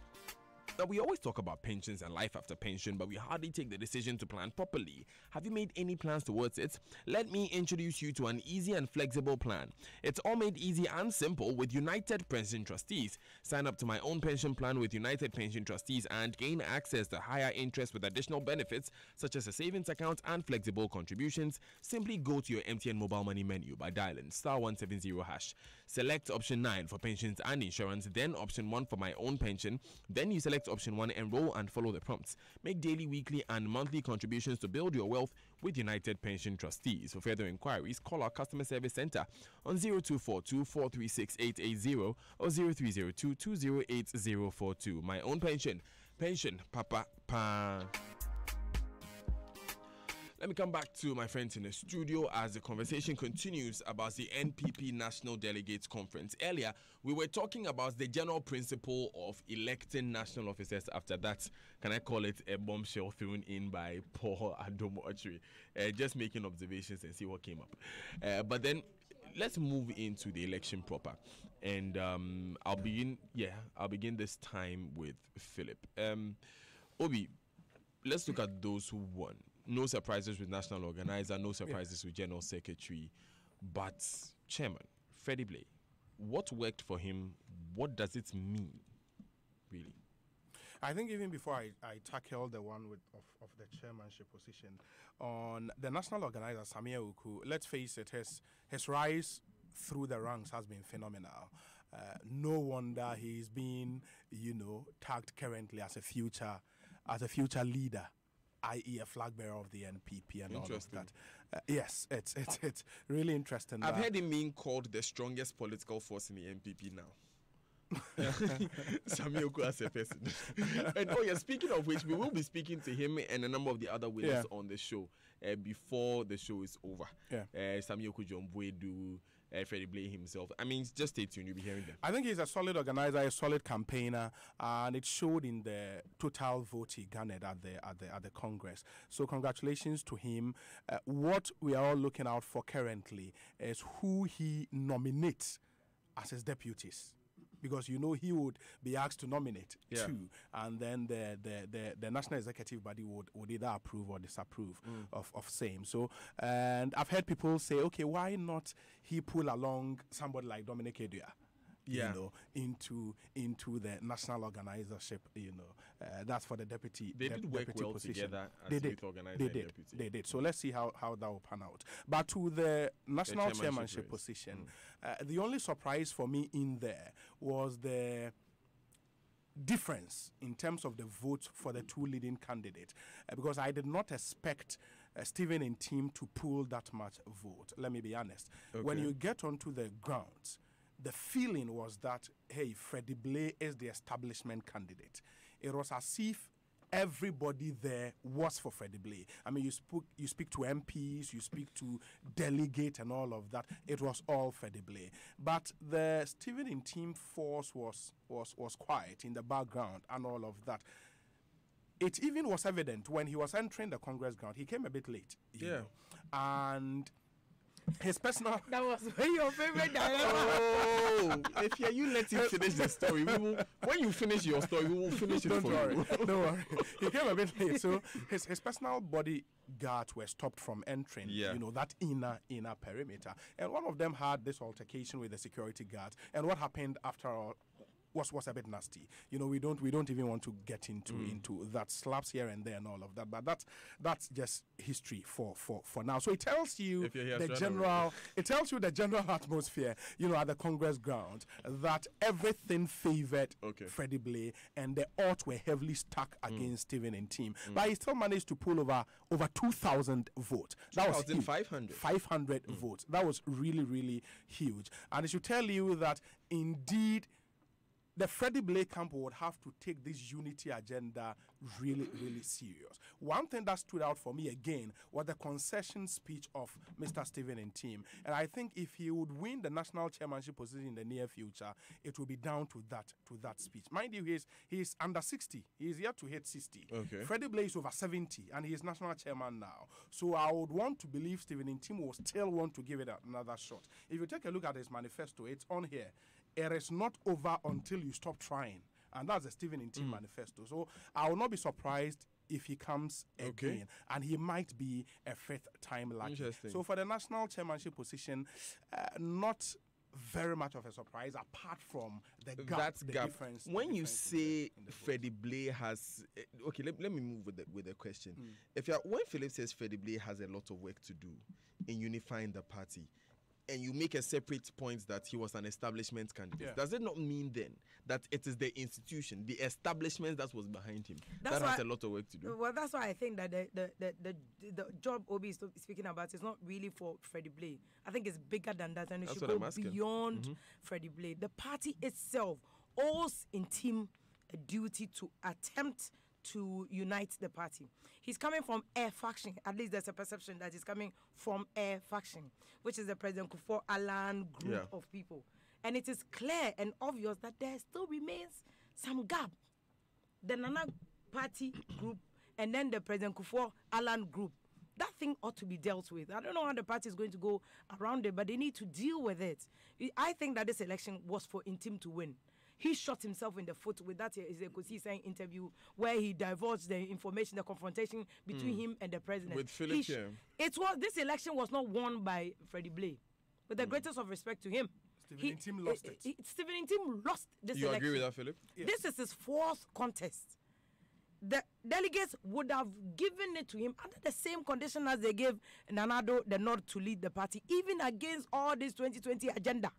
Now, we always talk about pensions and life after pension, but we hardly take the decision to plan properly. Have you made any plans towards it? Let me introduce you to an easy and flexible plan. It's all made easy and simple with United Pension Trustees. Sign up to my own pension plan with United Pension Trustees and gain access to higher interest with additional benefits such as a savings account and flexible contributions. Simply go to your MTN mobile money menu by dialing *170#. Select option 9 for pensions and insurance, then option 1 for my own pension. Then you select option 1, enroll and follow the prompts. Make daily, weekly, and monthly contributions to build your wealth with United Pension Trustees. For further inquiries, call our customer service center on 0242-436-880 or 0302-208-042. My own pension. Pension, Papa, Pa. Let me come back to my friends in the studio as the conversation continues about the NPP National Delegates Conference. Earlier, we were talking about the general principle of electing national officers. After that, can I call it a bombshell thrown in by Paul Adomo-Ochiri? Just making observations and see what came up. But then, let's move into the election proper. And I'll begin this time with Philip. Obi, let's look at those who won. No surprises with national organizer, no surprises with general secretary, but chairman, Freddie Blay. What worked for him? What does it mean, really? I think even before I tackle the one of the chairmanship position, on the national organizer, Samia Uku, let's face it, his rise through the ranks has been phenomenal. No wonder he's been, tagged currently as a future leader, i.e. a flag bearer of the NPP and all of that. Yes, it's really interesting. I've heard him being called the strongest political force in the NPP now. Samioku as a person. And speaking of which, we will be speaking to him and a number of the other winners on the show before the show is over. Samioku John Buedu, Freddie Blay himself. I mean, just stay tuned, you'll be hearing them. I think he's a solid organizer, a solid campaigner, and it showed in the total vote he garnered at the Congress. So congratulations to him. What we are all looking out for currently is who he nominates as his deputies. Because he would be asked to nominate two, and then the national executive body would either approve or disapprove of same. So, and I've heard people say, okay, why not he pull along somebody like Dominic Edua? Into the national organizership, that's for the deputy. They did work well position. Together as youth organizer and deputy. They did. So let's see how that will pan out. But to the national chairmanship position, the only surprise for me in there was the difference in terms of the votes for the two leading candidates, because I did not expect Stephen and team to pull that much vote. Let me be honest. Okay. When you get onto the grounds, the feeling was that, hey, Freddie Blay is the establishment candidate. It was as if everybody there was for Freddie Blay. I mean, you speak to MPs, you speak to delegates and all of that. It was all Freddie Blay. But the Stephen and team force was quiet in the background and all of that. It even was evident when he was entering the Congress ground. He came a bit late. You know? And his personal... That was your favorite dialogue. Oh, if you let him finish the story, when you finish your story, we will finish it for you. Don't worry. He came a bit late. So his personal bodyguards were stopped from entering, that inner perimeter. And one of them had this altercation with the security guards. And what happened after all was a bit nasty. We don't even want to get into that, slaps here and there and all of that. But that's just history for now. So it tells you the general atmosphere, at the Congress ground, that everything favored Freddie Blay and the odds were heavily stacked against Stephen and team. But he still managed to pull over 2,000 votes. That was 500 votes. That was really, really huge. And it should tell you that indeed the Freddie Blay camp would have to take this unity agenda really, really serious. One thing that stood out for me again was the concession speech of Mr. Stephen and team. And I think if he would win the national chairmanship position in the near future, it will be down to that speech. Mind you, he's under 60. He is yet to hit 60. Okay. Freddie Blay is over 70, and he is national chairman now. So I would want to believe Stephen and team will still want to give it another shot. If you take a look at his manifesto, it's on here. It is not over until you stop trying. And that's the Stephen and team manifesto. So I will not be surprised if he comes again. And he might be a fifth time lucky. So for the national chairmanship position, not very much of a surprise apart from the gap. Difference. When you say Freddie Blay has... let me move with the question. When Philip says Freddie Blay has a lot of work to do in unifying the party, and you make a separate point that he was an establishment candidate, does it not mean then that it is the institution, the establishment that was behind him, that has a lot of work to do? Well, that's why I think that the job Obi is speaking about is not really for Freddie Blay. I think it's bigger than that, and it should go beyond Freddie Blay. The party itself owes in team a duty to attempt to unite the party. He's coming from a faction. At least there's a perception that he's coming from a faction, which is the President Kufuor-Allan group of people. And it is clear and obvious that there still remains some gap. The Nana party group and then the President Kufuor-Allan group. That thing ought to be dealt with. I don't know how the party is going to go around it, but they need to deal with it. I think that this election was for Intim to win. He shot himself in the foot with that saying interview where he divulged the information, the confrontation between him and the president. With Philip, this election was not won by Freddie Blay. With the greatest of respect to him. Stephen Intim lost it. Stephen Intim lost this election. You agree with that, Philip? Yes. This is his fourth contest. The delegates would have given it to him under the same condition as they gave Nanado the nod to lead the party, even against all this 2020 agenda.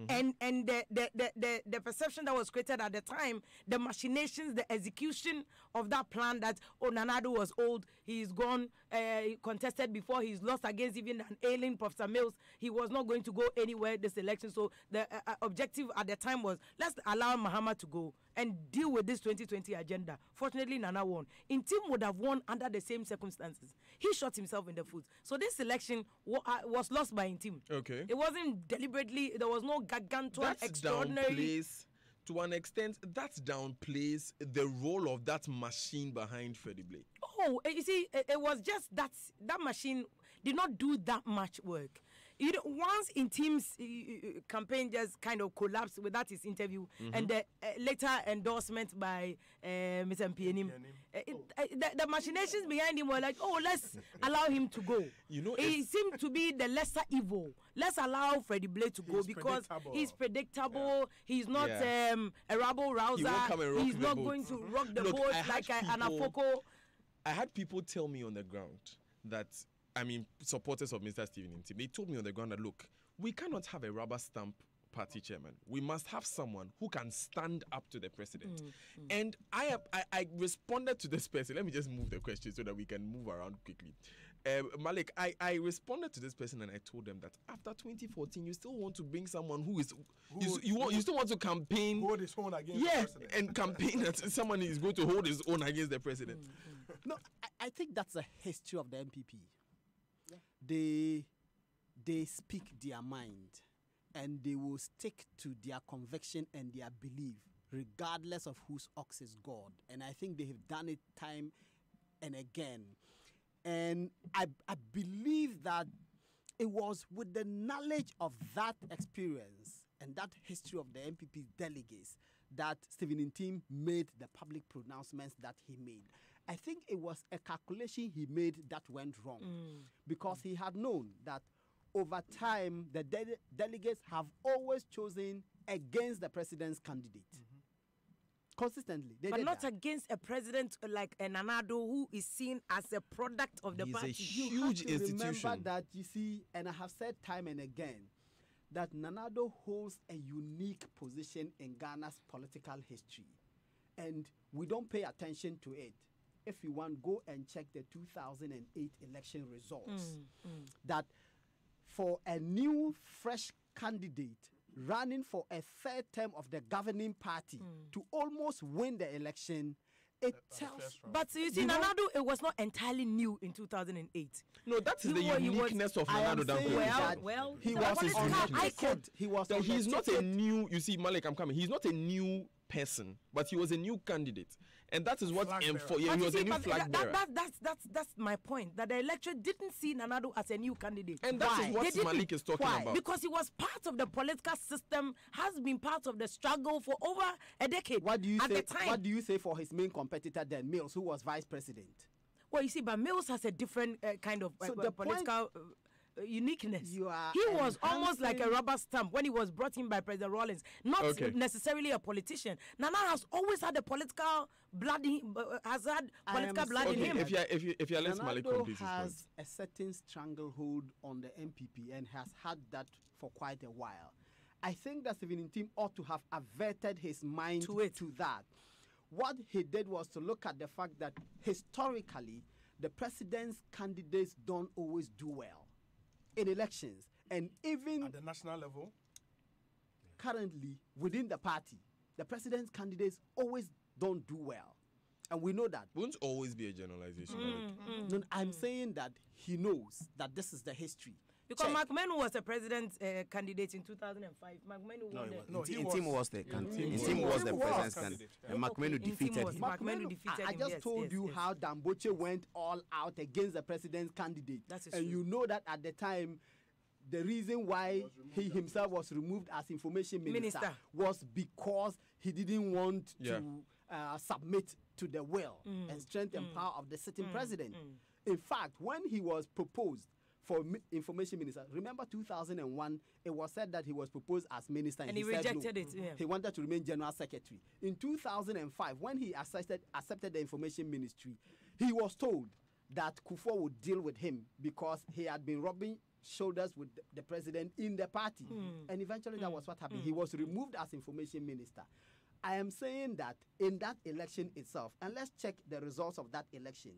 And the perception that was created at the time, the machinations, the execution of that plan that Nanado was old, he's gone, he contested before, he's lost against even an ailing Professor Mills, he was not going to go anywhere this election. So the objective at the time was, let's allow Mahama to go and deal with this 2020 agenda. Fortunately, Nana won. Intim would have won under the same circumstances. He shot himself in the foot. So this election was lost by Intim. Okay. It wasn't deliberately, there was no gargantuan, extraordinary... Downplays, to an extent, that downplays the role of that machine behind Freddie Blay. Oh, you see, it was just that machine did not do that much work. Once Intim's campaign just kind of collapsed without his interview and the later endorsement by Mr. Mpianim, the machinations behind him were like, oh, let's allow him to go. He seemed to be the lesser evil. Let's allow Freddie Blay to go because he's predictable. He's not a rabble rouser. He's not going to rock the boat like an Afoko. I had people tell me on the ground that, supporters of Mr. Stephen Intim, they told me on the ground that, look, we cannot have a rubber stamp party chairman. We must have someone who can stand up to the president. And I responded to this person. Let me just move the question so that we can move around quickly. Malik, I responded to this person and I told them that after 2014, you still want to bring someone who is... You still want to campaign... Hold his own against the president. And campaign that someone is going to hold his own against the president. No, I think that's a history of the NPP. They speak their mind and they will stick to their conviction and their belief regardless of whose ox is God. And I think they have done it time and again. And I believe that it was with the knowledge of that experience and that history of the NPP delegates that Stephen Intim made the public pronouncements that he made. I think it was a calculation he made that went wrong because he had known that over time the delegates have always chosen against the president's candidate. Consistently. But not against a president like Nanado who is seen as a product of the party. He's a huge institution. Remember that, you see, and I have said time and again, that Nanado holds a unique position in Ghana's political history. And we don't pay attention to it. If you want, go and check the 2008 election results. That for a new, fresh candidate running for a third term of the governing party to almost win the election, it tells... But you see, Nanado, it was not entirely new in 2008. No, that is the uniqueness of Nanado. He was his icon. He's not a new... You see, Malik, I'm coming. He's not a new person, but he was a new candidate. And that is what he was a new flag bearer. That's my point. That the electorate didn't see Nanado as a new candidate. And that is what Malik is talking about. Because he was part of the political system, has been part of the struggle for over a decade. What do you say for his main competitor then, Mills, who was vice president? Well, you see, but Mills has a different kind of political uniqueness. He was almost like a rubber stamp when he was brought in by President Rawlings, not necessarily a politician. Nana has always had a political blood, in him. If you let Malik complete has a certain stranglehold on the NPP and has had that for quite a while. I think that Stephen Intim ought to have averted his mind to that. What he did was to look at the fact that historically, the president's candidates don't always do well in elections, and even at the national level, currently within the party, the president's candidates always don't do well. And we know that. Won't always be a generalization. No, I'm saying that he knows that this is the history. Because Mark Menu was a president candidate in 2005. Mark Menu won Intim was the president's candidate. And Mark Menu defeated him. I just told you how Damboche went all out against the president's candidate. And you know that at the time, the reason why he himself was removed as information minister was because he didn't want to submit to the will and strength and power of the sitting president. In fact, when he was proposed for information minister, remember 2001, it was said that he was proposed as minister and he rejected it. He wanted to remain general secretary. In 2005, when he accepted the information ministry, he was told that Kufuor would deal with him because he had been rubbing shoulders with the president in the party. And eventually that was what happened. He was removed as information minister. I am saying that in that election itself, and let's check the results of that election.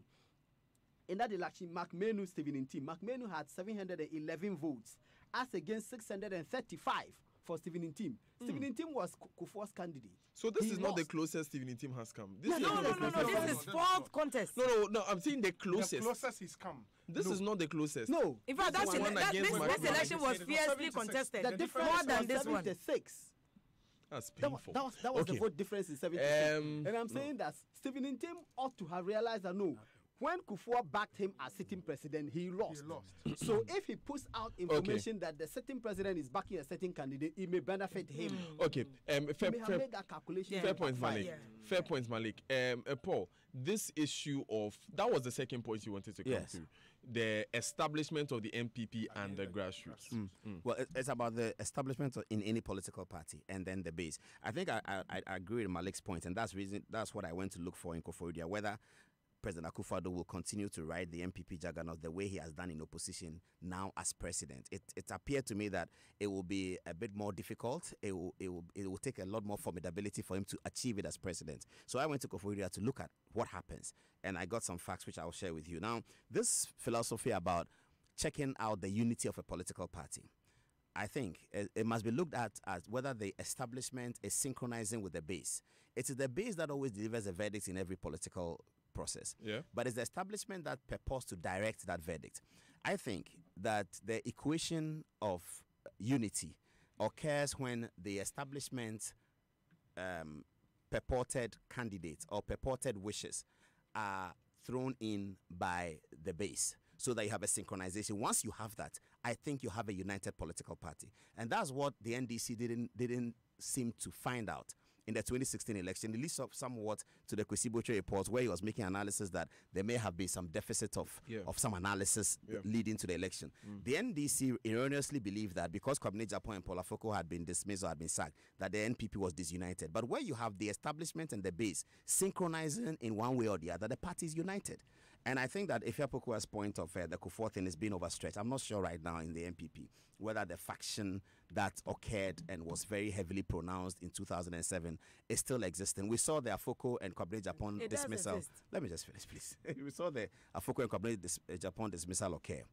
In that election, Mark Menu, Stephen Intim, Mark Menu had 711 votes as against 635 for Stephen Intim. Stephen Intim was Kufuor's candidate. So this is not the closest Stephen Intim has come. No, this is fourth contest. No, I'm saying the closest. The closest he's come. This is not the closest. No. In fact, this election was fiercely contested. The difference more than this 76. One. That's painful. That was the vote difference in 76. And I'm saying that Stephen Intim ought to have realized that when Kufuor backed him as sitting president, he lost. So if he puts out information that the sitting president is backing a certain candidate, it may benefit him. Okay. Fair points, Malik. Fair points, Malik. Paul, this issue of that was the second point you wanted to come to. The establishment of the NPP and the grassroots. Well, it's about the establishment in any political party and then the base. I think I agree with Malik's point, and that's what I went to look for in Koforidua, whether President Akufo-Addo will continue to ride the NPP juggernaut the way he has done in opposition now as president. It appeared to me that it will be a bit more difficult. It will take a lot more formidability for him to achieve it as president. So I went to Koforidua to look at what happens, and I got some facts which I will share with you. Now, this philosophy about checking out the unity of a political party, I think it must be looked at as whether the establishment is synchronizing with the base. It is the base that always delivers a verdict in every political process. But it's the establishment that purports to direct that verdict. I think that the equation of unity occurs when the establishment purported candidates or purported wishes are thrown in by the base, so that you have a synchronization. Once you have that, I think you have a united political party. And that's what the NDC didn't seem to find out in the 2016 election. It leads up somewhat to the Kwesi Botwe report, where he was making analysis that there may have been some deficit of some analysis leading to the election. The NDC erroneously believed that because Kwabena Japan and Paul Afoko had been dismissed or had been sacked, that the NPP was disunited. But where you have the establishment and the base synchronizing in one way or the other, the party is united. And I think that Ifya Pokua's point of the Kufuor thing is being overstretched. I'm not sure right now in the NPP whether the faction that occurred and was very heavily pronounced in 2007 is still existing. We saw the Afoko and Kwabena Japan dismissal. Let me just finish, please. We saw the Afoko and Kwabena Japan dismissal occur.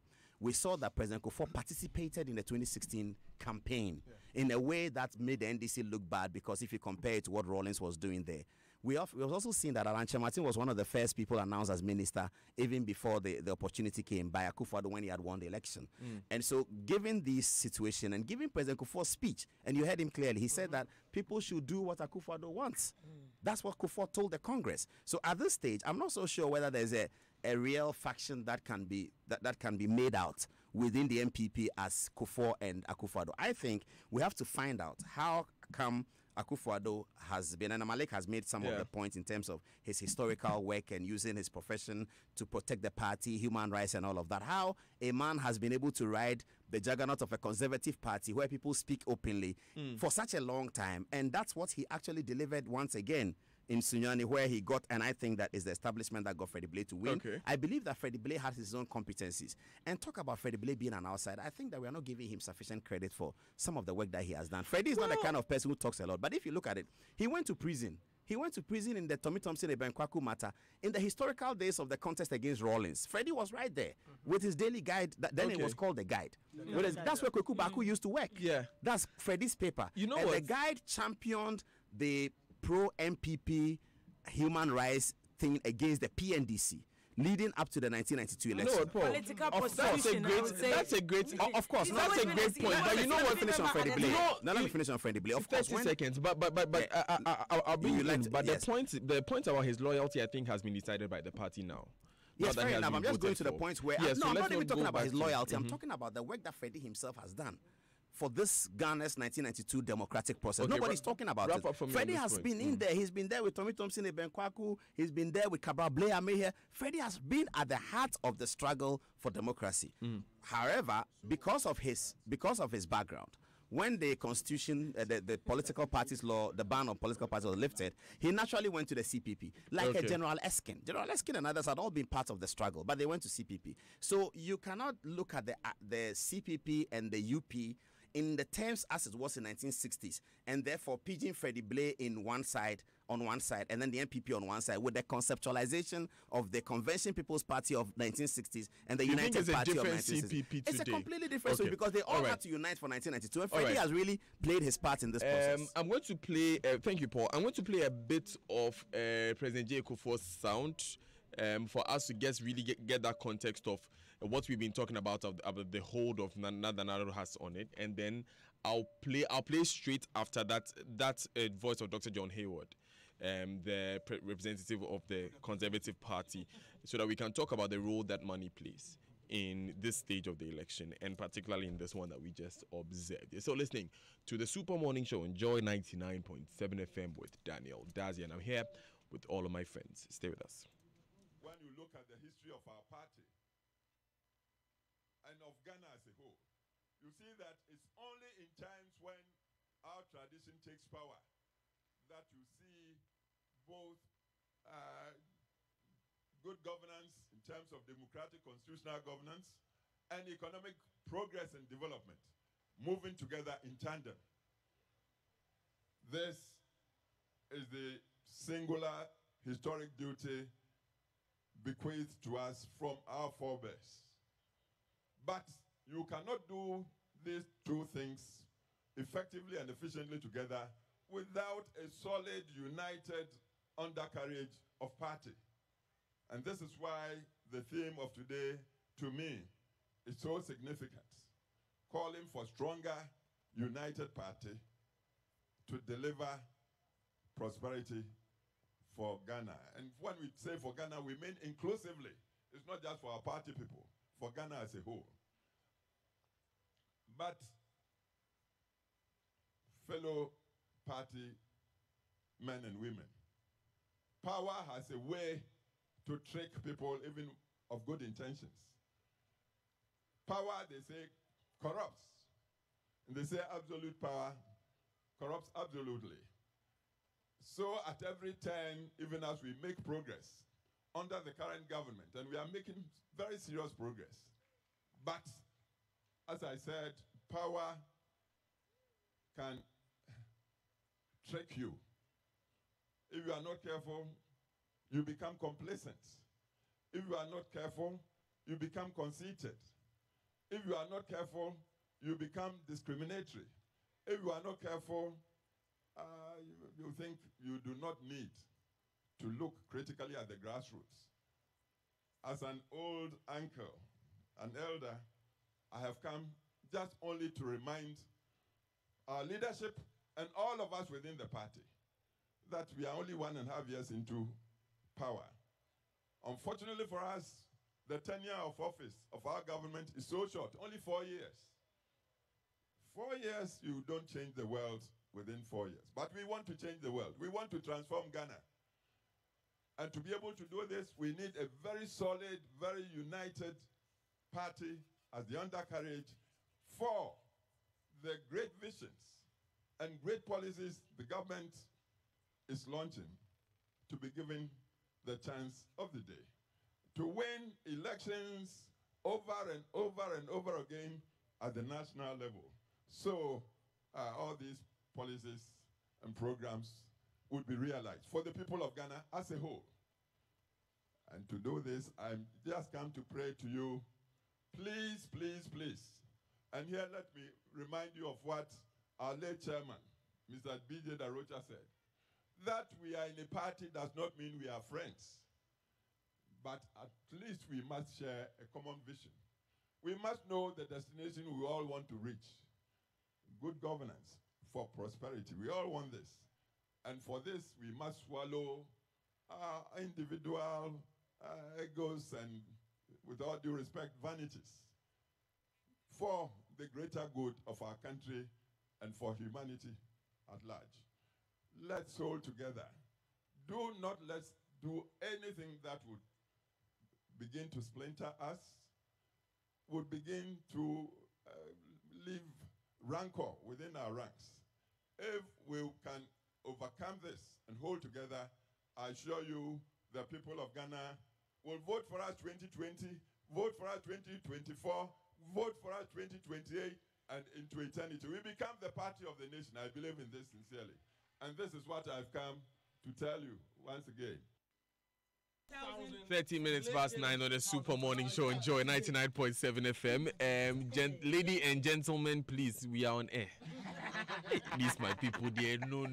We saw that President Kufuor participated in the 2016 campaign in a way that made the NDC look bad, because if you compare it to what Rawlings was doing there, we have also seen that Alanche Martin was one of the first people announced as minister even before the opportunity came by Akufo-Addo when he had won the election. And so given this situation and given President Kufuor's speech, and you heard him clearly, he said that people should do what Akufo-Addo wants. That's what Kufuor told the Congress. So at this stage, I'm not so sure whether there's a real faction that can be made out within the NPP as Kufuor and Akufo-Addo. I think we have to find out how come Akufo-Addo has been, and Malik has made some of the points in terms of his historical work and using his profession to protect the party, human rights and all of that. How a man has been able to ride the juggernaut of a conservative party where people speak openly for such a long time. And that's what he actually delivered once again in Sunyani, where he got, and I think that is the establishment that got Freddie Blay to win. I believe that Freddie Blay has his own competencies. And talk about Freddie Blay being an outsider, I think that we are not giving him sufficient credit for some of the work that he has done. Freddie is not the kind of person who talks a lot, but if you look at it, he went to prison. He went to prison in the Tommy Thompson Ebenkwaku matter in the historical days of the contest against Rawlings. Freddie was right there with his daily guide. Then it was called the Guide. That's where Kweku Baku used to work. That's Freddie's paper. You know and what? The Guide championed the pro-NPP human rights thing against the PNDC leading up to the 1992 election. No, Paul. That's a great. Of course, that's a great point. But you know what? Finish on Freddie Blay. Let me finish on Freddie Blay. Of course, 30 seconds. But I'll be in. But the point about his loyalty, I think, has been decided by the party now. Yes, fair enough. I'm just going to the point where I'm not even talking about his loyalty. I'm talking about the work that Freddie himself has done for this Ghana's 1992 democratic process. Okay, Nobody's talking about it. Freddie has been in there. He's been there with Tommy Thompson, Eben Kwaku. He's been there with Cabral Blair Meher. Freddie has been at the heart of the struggle for democracy. However, because of his background, when the constitution, the political parties law, the ban on political parties was lifted, he naturally went to the CPP, like a General Eskin. General Eskin and others had all been part of the struggle, but they went to CPP. So you cannot look at the CPP and the UP in the terms as it was in 1960s, and therefore pigeon Freddie Blay on one side, and then the NPP on one side, with the conceptualization of the Convention People's Party of 1960s and the United Party of 1960s. It's a completely different story because they all had to unite for 1992, and Freddie has really played his part in this process. I'm going to play, thank you, Paul. I'm going to play a bit of President J. Kufuor's sound for us to get that context of what we've been talking about of the hold of Nana Nado has on it, and then I'll play straight after that voice of Dr. John Hayward, the representative of the Conservative Party, so that we can talk about the role that money plays in this stage of the election, and particularly in this one that we just observed. So listening to the Super Morning Show on Joy 99.7 FM with Daniel Dazi, and I'm here with all of my friends. Stay with us. When you look at the history of our party and of Ghana as a whole, you see that it's only in times when our tradition takes power that you see both good governance in terms of democratic constitutional governance and economic progress and development moving together in tandem. This is the singular historic duty bequeathed to us from our forebears. But you cannot do these two things effectively and efficiently together without a solid, united undercarriage of party. And this is why the theme of today, to me, is so significant, calling for stronger, united party to deliver prosperity for Ghana. And when we say for Ghana, we mean inclusively. It's not just for our party people, for Ghana as a whole. But fellow party men and women, power has a way to trick people even of good intentions. Power, they say, corrupts. And they say absolute power corrupts absolutely. So at every turn, even as we make progress under the current government, and we are making very serious progress, but as I said, power can trick you. If you are not careful, you become complacent. If you are not careful, you become conceited. If you are not careful, you become discriminatory. If you are not careful, you think you do not need to look critically at the grassroots. As an old uncle, an elder, I have come just only to remind our leadership and all of us within the party that we are only 1.5 years into power. Unfortunately for us, the tenure of office of our government is so short, only 4 years. 4 years, you don't change the world within 4 years. But we want to change the world. We want to transform Ghana. And to be able to do this, we need a very solid, very united party as the undercarriage for the great visions and great policies the government is launching to be given the chance of the day. To win elections over and over and over again at the national level. So all these policies and programs would be realized for the people of Ghana as a whole. And to do this, I'm just come to pray to you, please, please, please. And here let me remind you of what our late chairman, Mr. B.J. Darocha said. That we are in a party does not mean we are friends. but at least we must share a common vision. We must know the destination we all want to reach. Good governance for prosperity. We all want this. And for this, we must swallow our individual egos and, with all due respect, vanities for the greater good of our country and for humanity at large. Let's hold together. Do not let's do anything that would begin to splinter us, would begin to leave rancor within our ranks. If we can overcome this and hold together, I assure you the people of Ghana will vote for us 2020, vote for us 2024, vote for us 2028, and into eternity. We become the party of the nation. I believe in this sincerely. And this is what I've come to tell you once again. 30 minutes past 9 on the Super Morning Show. Enjoy 99.7 FM. Ladies and gentlemen, please, we are on air. These my people there. No.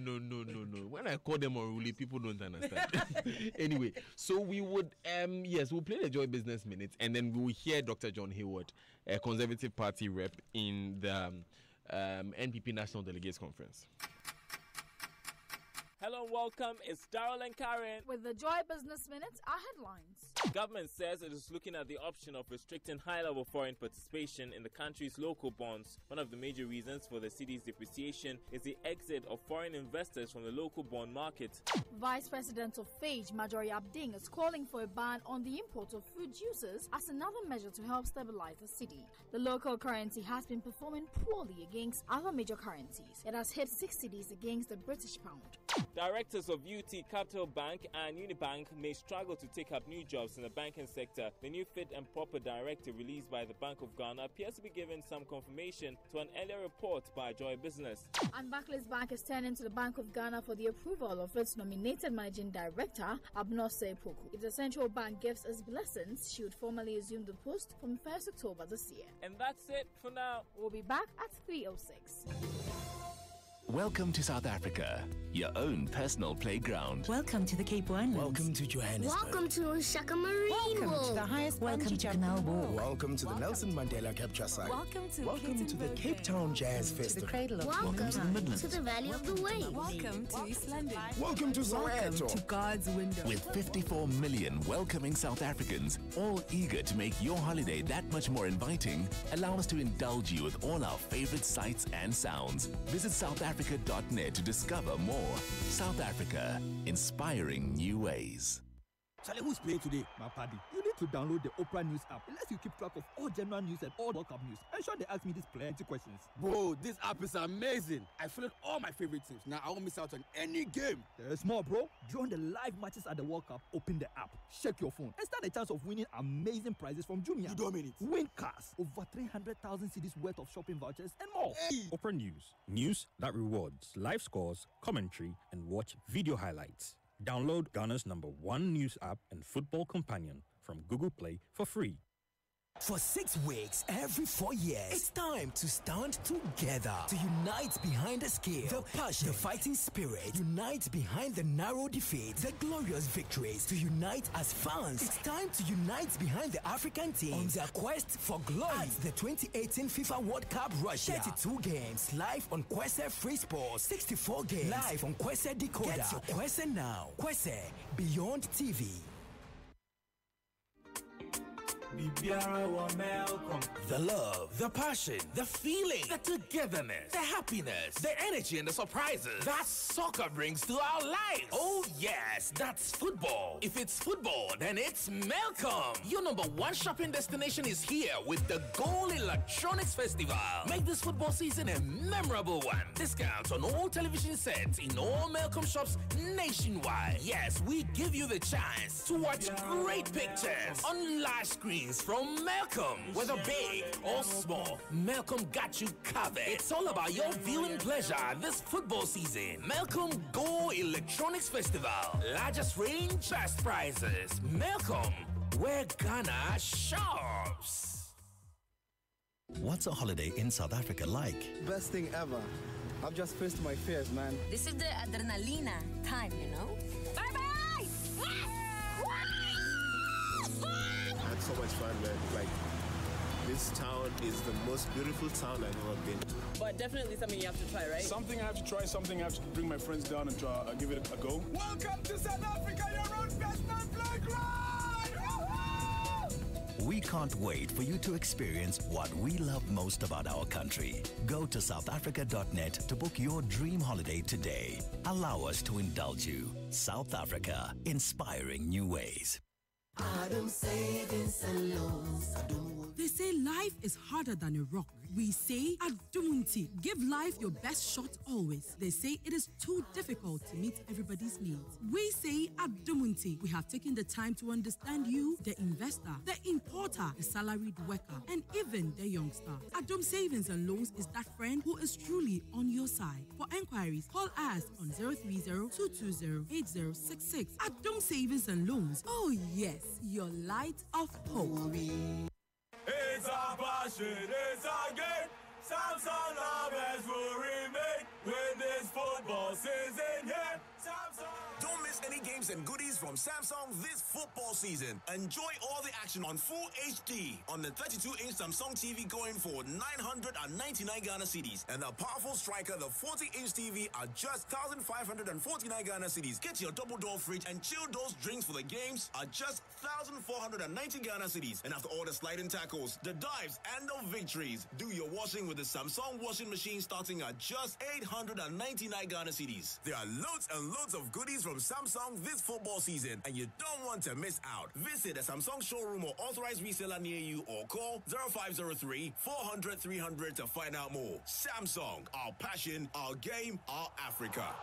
When I call them unruly, people don't understand. Anyway, so we would, yes, we'll play the Joy Business Minutes, and then we will hear Dr. John Hayward, a Conservative Party rep in the NPP National Delegates Conference. Hello and welcome. It's Daryl and Karen. With the Joy Business Minutes, our headlines. Government says it is looking at the option of restricting high-level foreign participation in the country's local bonds. One of the major reasons for the cedi's depreciation is the exit of foreign investors from the local bond market. Vice President of FAGE, Majori Abding, is calling for a ban on the import of fruit juices as another measure to help stabilize the cedi. The local currency has been performing poorly against other major currencies. It has hit 6 cedis against the British pound. Directors of UT Capital Bank and Unibank may struggle to take up new jobs in the banking sector. The new Fit and Proper Directive released by the Bank of Ghana appears to be giving some confirmation to an earlier report by Joy Business. And Barclays Bank is turning to the Bank of Ghana for the approval of its nominated managing director, Abnose Poku. If the central bank gives its blessings, she would formally assume the post from 1st October this year. And that's it for now. We'll be back at 3:06. Welcome to South Africa, your own personal playground. Welcome to the Cape Islands. Welcome to Johannesburg. Welcome to Shaka Marine Welcome World. to the highest Welcome to Canal Walk. Welcome to the Nelson Mandela Capture Site. Welcome to the Cape Town Jazz Festival. To the Cradle of Welcome to the Midlands. to the Valley of the Waves. Welcome to East London. Welcome to Soweto. Welcome to God's Window. With 54 million welcoming South Africans, all eager to make your holiday that much more inviting, allow us to indulge you with all our favorite sights and sounds. Visit southafrica.net to discover more. South Africa, inspiring new ways. Charlie, who's playing today? My party. You need to download the Oprah News app. It lets you keep track of all general news and all World Cup news. And sure, they ask me these plenty questions. Bro, this app is amazing. I followed all my favorite teams. Now I won't miss out on any game. There's more, bro. During the live matches at the World Cup, open the app, check your phone, and stand a chance of winning amazing prizes from Jumia. You dominate. Win cars, over 300,000 cedis worth of shopping vouchers, and more. Hey. Oprah News. News that rewards live scores, commentary, and watch video highlights. Download Ghana's #1 news app and football companion from Google Play for free. For 6 weeks, every 4 years, it's time to stand together, to unite behind the skill, the passion, the fighting spirit, unite behind the narrow defeats, the glorious victories, to unite as fans. It's time to unite behind the African team on their quest for glory at the 2018 FIFA World Cup Russia. 32 games live on Kwese Free Sports, 64 games live on Kwese Decoder. Get your Kwese now. Kwese Beyond TV. The love, the passion, the feeling, the togetherness, the happiness, the energy, and the surprises that soccer brings to our lives. Oh yes, that's football. If it's football, then it's Melcom. Your #1 shopping destination is here with the Goal Electronics Festival. Make this football season a memorable one. Discounts on all television sets in all Melcom shops nationwide. Yes, we give you the chance to watch great pictures on large screens from Melcom. Whether big or small, Melcom got you covered. It's all about your viewing pleasure this football season. Melcom Go Electronics Festival. Largest range, best prizes. Melcom, where Ghana shops. What's a holiday in South Africa like? Best thing ever. I've just faced my fears, man. This is the adrenalina time, you know? Bye-bye! I had so much fun, man. Like, this town is the most beautiful town I've ever been to. But definitely something you have to try, right? Something I have to try, something I have to bring my friends down and try, give it a go. Welcome to South Africa, your own personal playground! We can't wait for you to experience what we love most about our country. Go to southafrica.net to book your dream holiday today. Allow us to indulge you. South Africa, inspiring new ways. Adam Savings and Loans. They say life is harder than a rock. We say at Dumunti, give life your best shot always. They say it is too difficult to meet everybody's needs. We say at Dumunti, we have taken the time to understand you, the investor, the importer, the salaried worker, and even the youngster. Adum Savings and Loans is that friend who is truly on your side. For enquiries, call us on 030-220-8066. Adum Savings and Loans. Oh yes, your light of hope. It's our passion, it's our game. Samsung always will remain when this football season here. Samsung. Don't miss any games and goodies from Samsung this football season. Enjoy all the action on full HD on the 32-inch Samsung TV going for 999 Ghana cedis. And the powerful striker, the 40-inch TV, are just 1,549 Ghana cedis. Get your double-door fridge and chill those drinks for the games are just 1,490 Ghana cedis. And after all the sliding tackles, the dives, and the victories, do your washing with the Samsung washing machine starting at just 899 Ghana cedis. There are loads and loads of goodies from Samsung this football season, and you don't want to miss out. Visit a Samsung showroom or authorized reseller near you or call 0503-400-300 to find out more. Samsung, our passion, our game, our Africa.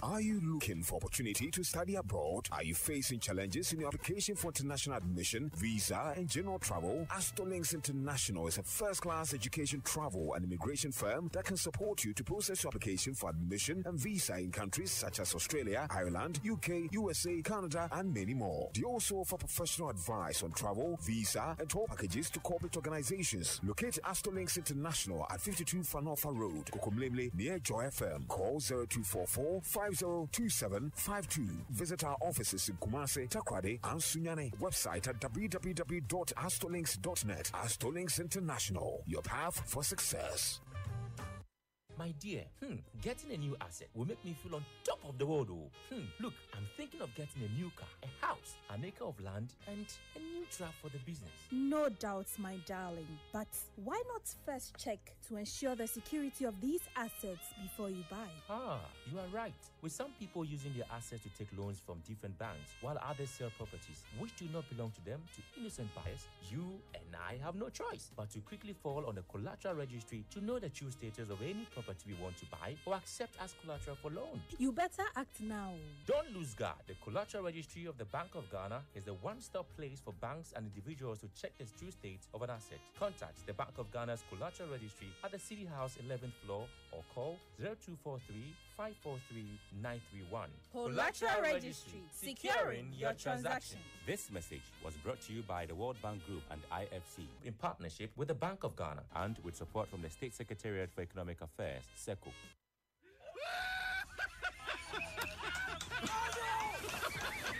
Are you looking for opportunity to study abroad? Are you facing challenges in your application for international admission, visa, and general travel? Astrolinks International is a first-class education travel and immigration firm that can support you to process your application for admission and visa in countries such as Australia, Ireland, UK, USA, Canada, and many more. They also offer professional advice on travel, visa, and tour packages to corporate organizations. Locate Astrolinks International at 52 Fanofa Road, Kokomlemle, near Joy FM. Call 0244 502752. Visit our offices in Kumasi, Takrade, and Sunyane. Website at www.astrolinks.net. Astrolinks International, your path for success. My dear, getting a new asset will make me feel on top of the world. Look, I'm thinking of getting a new car, a house, an acre of land, and a new truck for the business. No doubts, my darling. But why not first check to ensure the security of these assets before you buy? You are right. With some people using their assets to take loans from different banks, while others sell properties which do not belong to them to innocent buyers, you and I have no choice but to quickly fall on the collateral registry to know the true status of any property we want to buy or accept as collateral for loan. You better act now. Don't lose guard. The Collateral Registry of the Bank of Ghana is the one-stop place for banks and individuals to check the true state of an asset. Contact the Bank of Ghana's Collateral Registry at the City House 11th floor or call 0243-543-931. Collateral Registry, securing your transaction. This message was brought to you by the World Bank Group and IFC in partnership with the Bank of Ghana and with support from the State Secretariat for Economic Affairs, SECO.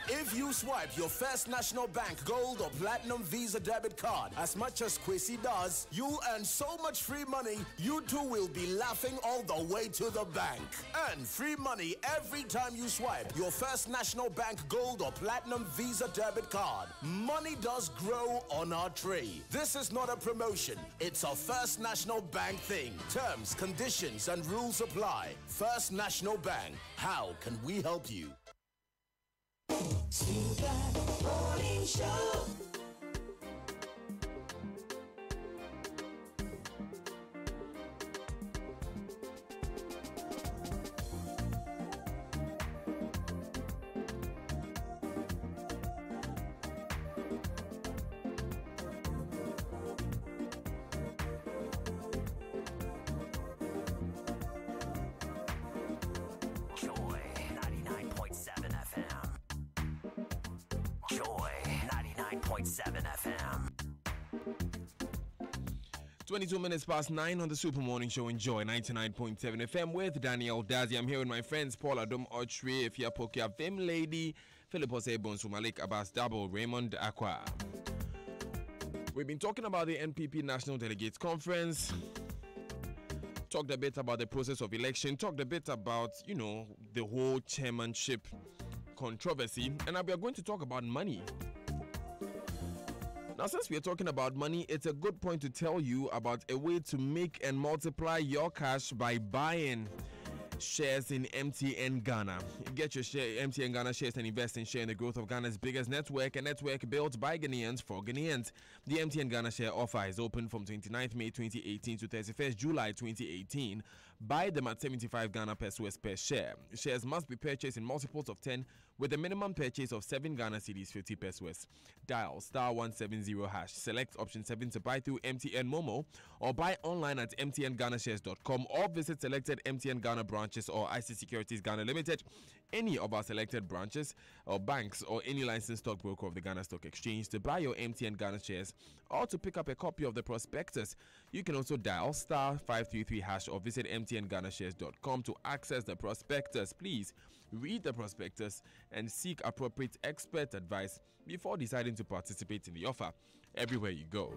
If you swipe your First National Bank Gold or Platinum Visa debit card as much as Kwesi does, you earn so much free money, you too will be laughing all the way to the bank. Earn free money every time you swipe your First National Bank Gold or Platinum Visa debit card. Money does grow on our tray. This is not a promotion. It's a First National Bank thing. Terms, conditions, and rules apply. First National Bank. How can we help you? Super Morning Show. 22 minutes past 9 on the Super Morning Show. Enjoy 99.7 FM with Daniel Dazi. I'm here with my friends Paul Adom Ochre, Efia Pokia, Vim Lady, Philippos Ebon, Malik Abbas Dabo, Raymond Aqua. We've been talking about the NPP National Delegates Conference, talked a bit about the process of election, talked a bit about, the whole chairmanship controversy, and now we are going to talk about money. Now, since we are talking about money, it's a good point to tell you about a way to make and multiply your cash by buying shares in MTN Ghana. Get your MTN Ghana shares and invest in the growth of Ghana's biggest network, a network built by Ghanaians for Ghanaians. The MTN Ghana share offer is open from 29th May 2018 to 31st July 2018. Buy them at 75 Ghana pesos per share. Shares must be purchased in multiples of 10 with a minimum purchase of 7 Ghana cedis 50 pesos. Dial *170#. Select option 7 to buy through MTN Momo or buy online at mtnghanashares.com or visit selected MTN Ghana branches or IC Securities Ghana Limited, any of our selected branches or banks or any licensed stockbroker of the Ghana Stock Exchange to buy your MTN Ghana shares or to pick up a copy of the prospectus. You can also dial *533# or visit mtnghanashares.com to access the prospectus. Please read the prospectus and seek appropriate expert advice before deciding to participate in the offer everywhere you go.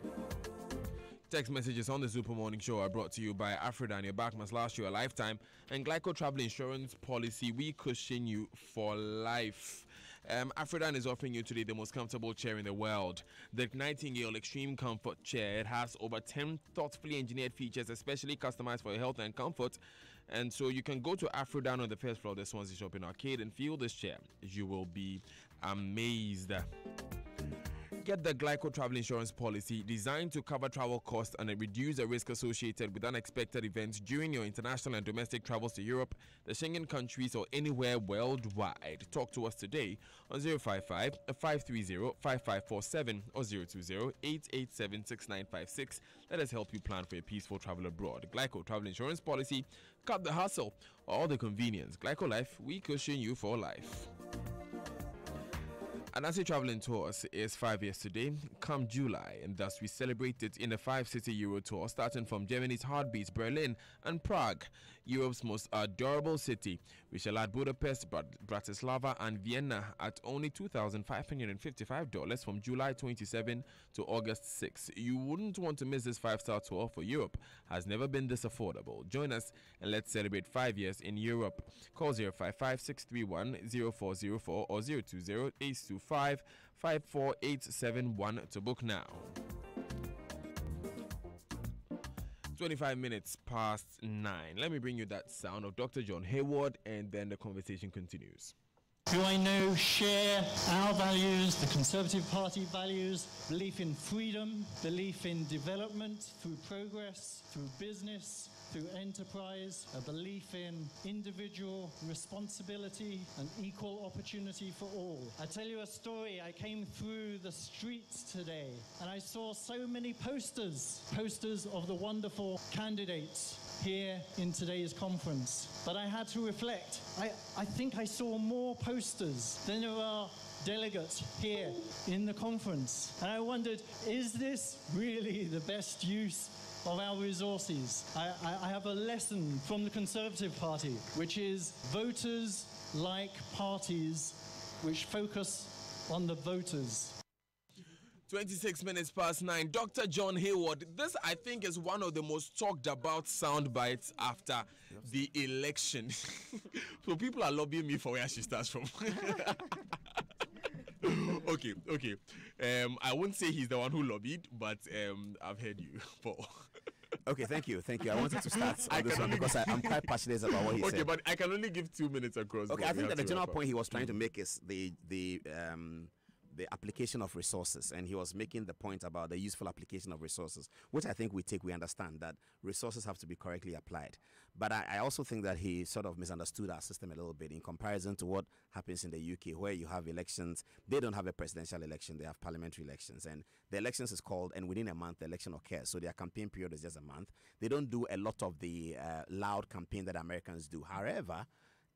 Text messages on the Super Morning Show are brought to you by Afrodan. Your back must last you a lifetime. And Glyco Travel Insurance Policy, we cushion you for life. Afrodan is offering you today the most comfortable chair in the world, the Nightingale Extreme Comfort Chair. It has over 10 thoughtfully engineered features, especially customized for your health and comfort. And so you can go to Afrodan on the first floor of the Swansea Shopping Arcade and feel this chair. You will be amazed. Get the Glyco Travel Insurance Policy designed to cover travel costs and reduce the risk associated with unexpected events during your international and domestic travels to Europe, the Schengen countries, or anywhere worldwide. Talk to us today on 055-530-5547 or 020-887-6956. Let us help you plan for a peaceful travel abroad. Glyco Travel Insurance Policy. Cut the hassle or all the convenience. Glyco Life, we cushion you for life. And as you traveling tours is 5 years today, come July, and thus we celebrate it in a 5-city Euro tour starting from Germany's heartbeats, Berlin and Prague, Europe's most adorable city. We shall add Budapest, Bratislava and Vienna at only $2,555 from July 27 to August 6. You wouldn't want to miss this 5-star tour, for Europe has never been this affordable. Join us and let's celebrate 5 years in Europe. Call 055-631-0404 or 020-825-54871 to book now. 25 minutes past 9. Let me bring you that sound of Dr. John Hayward, and then the conversation continues. Who I know share our values, the Conservative Party values, belief in freedom, belief in development through progress, through business, through enterprise, a belief in individual responsibility and equal opportunity for all. I tell you a story. I came through the streets today and I saw so many posters of the wonderful candidates here in today's conference. But I had to reflect. I think I saw more posters than there are delegates here in the conference. And I wondered, is this really the best use of our resources? I have a lesson from the Conservative Party, which is voters like parties which focus on the voters. 26 minutes past 9. Dr. John Hayward. This, I think, is one of the most talked about sound bites after the election. So people are lobbying me for where she starts from. Okay. I won't say he's the one who lobbied, but I've heard you, Paul. Okay, thank you. I wanted to start on this one because I'm quite passionate about what he said. Okay, but I can only give 2 minutes across. Okay, I think that the general point he was trying to make is the application of resources, and he was making the point about the useful application of resources, which I think we understand that resources have to be correctly applied. But I also think that he sort of misunderstood our system a little bit in comparison to what happens in the UK, where you have elections. They don't have a presidential election, they have parliamentary elections, and the elections is called, and within a month the election occurs, so their campaign period is just a month. They don't do a lot of the loud campaign that Americans do. However,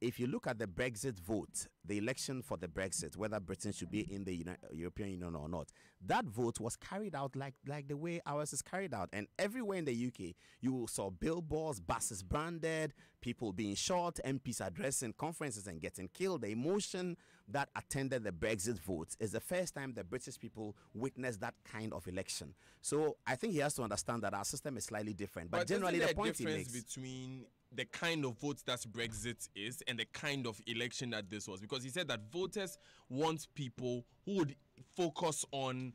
if you look at the Brexit vote, the election for the Brexit, whether Britain should be in the European Union or not, that vote was carried out like the way ours is carried out. And everywhere in the UK, you saw billboards, buses branded, people being shot, MPs addressing conferences and getting killed. The emotion that attended the Brexit vote is the first time the British people witnessed that kind of election. So I think he has to understand that our system is slightly different. But generally, the point he makes between the kind of vote that Brexit is and the kind of election that this was, because he said that voters want people who would focus on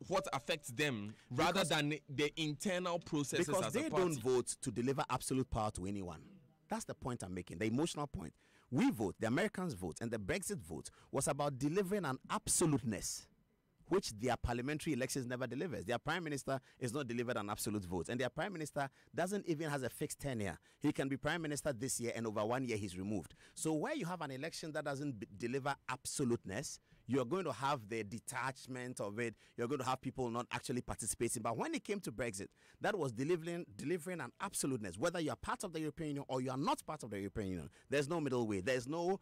what affects them rather than the internal processes. Because as they a party. don't vote to deliver absolute power to anyone. That's the point I'm making, the emotional point. We vote, the Americans vote, and the Brexit vote was about delivering an absoluteness, which their parliamentary elections never delivers. Their prime minister is not delivered an absolute vote, and their prime minister doesn't even has a fixed tenure. He can be prime minister this year, and over 1 year he's removed. So where you have an election that doesn't deliver absoluteness, you're going to have the detachment of it. You're going to have people not actually participating. But when it came to Brexit, that was delivering an absoluteness. Whether you're part of the European Union or you are not part of the European Union, there's no middle way. There's no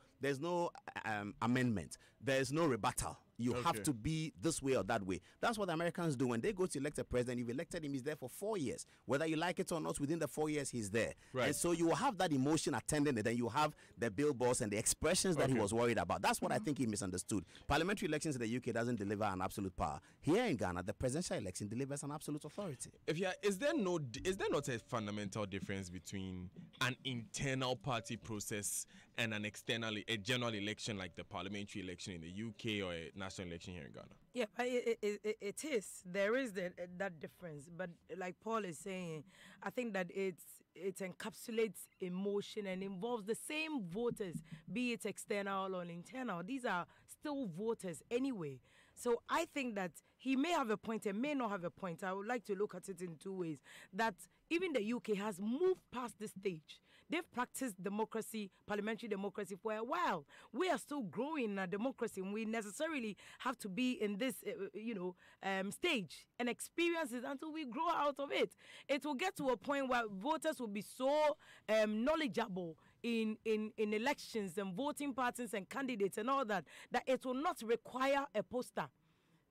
amendment. There's no rebuttal. You have to be this way or that way. That's what the Americans do. When they go to elect a president, you've elected him, he's there for 4 years. Whether you like it or not, within the 4 years, he's there. Right. And so you will have that emotion attending it, and you have the billboards and the expressions that he was worried about. That's what I think he misunderstood. Parliamentary elections in the UK doesn't deliver an absolute power. Here in Ghana, the presidential election delivers an absolute authority. Is there not a fundamental difference between an internal party process and a general election like the parliamentary election in the UK or a national election here in Ghana? Yeah, it is. There is that difference. But like Paul is saying, I think that it encapsulates emotion and involves the same voters, be it external or internal. These are still voters anyway. So I think that he may have a point and may not have a point. I would like to look at it in two ways. That even the UK has moved past this stage. They've practiced democracy, parliamentary democracy for a while. We are still growing in a democracy, and we necessarily have to be in this, stage and experience it until we grow out of it. It will get to a point where voters will be so knowledgeable in elections and voting patterns and candidates and all that it will not require a poster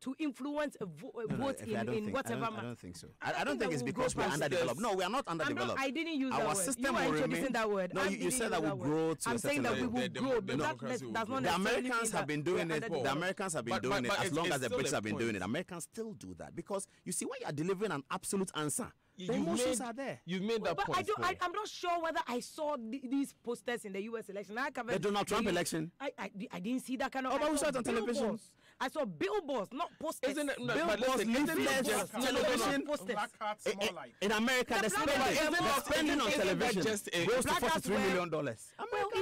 to influence a vote in whatever I don't think so. I don't think it's because we're underdeveloped. No, we are not underdeveloped. I didn't use that word. System you will remain that word. No, you said that we'll grow to I'm a saying certain that we will grow, but that does not the necessarily Americans have been doing it. The Americans have been doing it as long as the Brits have been doing it. Americans still do that because you see, when you are delivering an absolute answer, the emotions are there. You've made that point. I'm not sure whether I saw these posters in the U.S. election. The Donald Trump election. I didn't see that kind of. Oh, but we saw it on television. I saw billboards, not posters. Billboards, leaflets, television. In America, the spending on television goes to $43 million.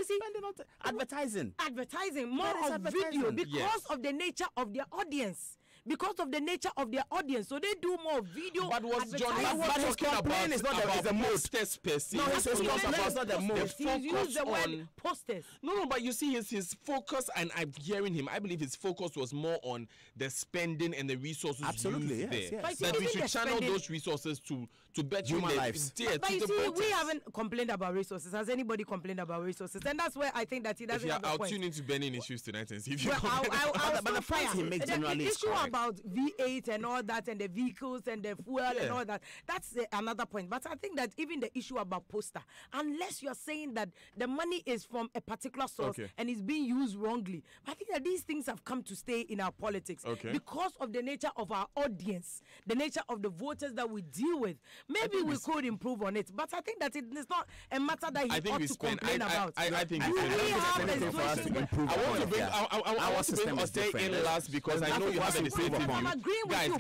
Spending on advertising. Advertising, more of video because of the nature of their audience. Because of the nature of their audience, so they do more video. But was John his complaint is not the posters per se. No, his complaint is not the most. He used the word posters. No, but you see his focus, and I'm hearing him. I believe his focus was more on the spending and the resources used there. Yes. That we should channel those resources to better human lives. But you see, we haven't complained about resources. Has anybody complained about resources? And that's where I think that he doesn't have the point. I'll tune into burning issues tonight and see if you but the point he makes generally is correct. About V8 and all that and the vehicles and the fuel and all that, that's another point. But I think that even the issue about poster, unless you're saying that the money is from a particular source and is being used wrongly, I think that these things have come to stay in our politics because of the nature of our audience, the nature of the voters that we deal with. Maybe we could improve on it, but I think that it is not a matter that he ought to complain about. I think we have the situation. I want to bring Osei in last because I know you have a decision. I'm agreeing with you.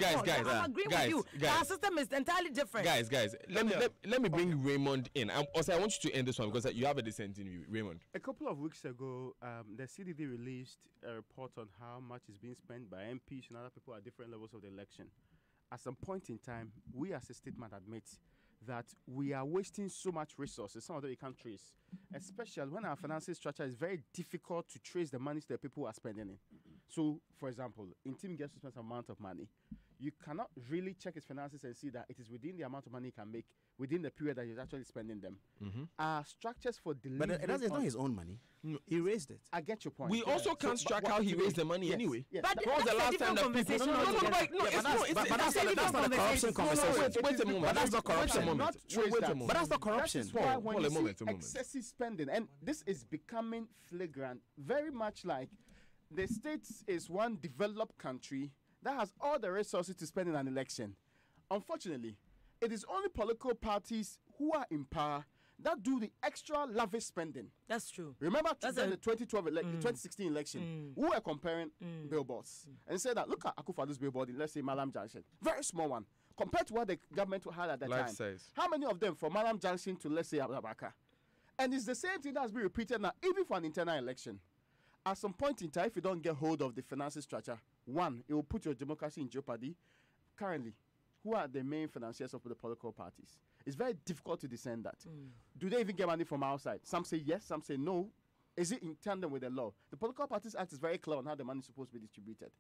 I'm agreeing with you. Our system is entirely different. Guys, let me bring Raymond in. Also, I want you to end this one because you have a dissenting view. Raymond. A couple of weeks ago, the CDD released a report on how much is being spent by MPs and other people at different levels of the election. At some point in time, we as a statement admit that we are wasting so much resources, some of them you can't trace, especially when our financing structure is very difficult to trace the money that people are spending in. So, for example, in team gets to spend some amount of money. You cannot really check his finances and see that it is within the amount of money he can make within the period that he's actually spending them. Are structures for But delivering. it's not his own money. He raised it. I get your point. We also can't track how he raised the money anyway. Yes. But When was the last time that people? That's not the corruption conversation. Wait a moment. But that's not corruption. Wait a moment. But that's not corruption. That is why when you see a moment. excessive spending, and this is becoming flagrant, very much like the States is one developed country that has all the resources to spend in an election. Unfortunately, it is only political parties who are in power that do the extra lavish spending. That's true. Remember the 2016 election, we were comparing billboards and said that, look at Akufo-Addo's billboard in, let's say, Malam Junction. Very small one. Compared to what the government had at the Life time. size. How many of them from Malam Junction to, let's say, Abaka? And it's the same thing that's been repeated now, even for an internal election. At some point in time, if you don't get hold of the financing structure, one, it will put your democracy in jeopardy. Currently, who are the main financiers of the political parties? It's very difficult to discern that. Do they even get money from outside? Some say yes, some say no. Is it in tandem with the law? The Political Parties Act is very clear on how the money is supposed to be distributed.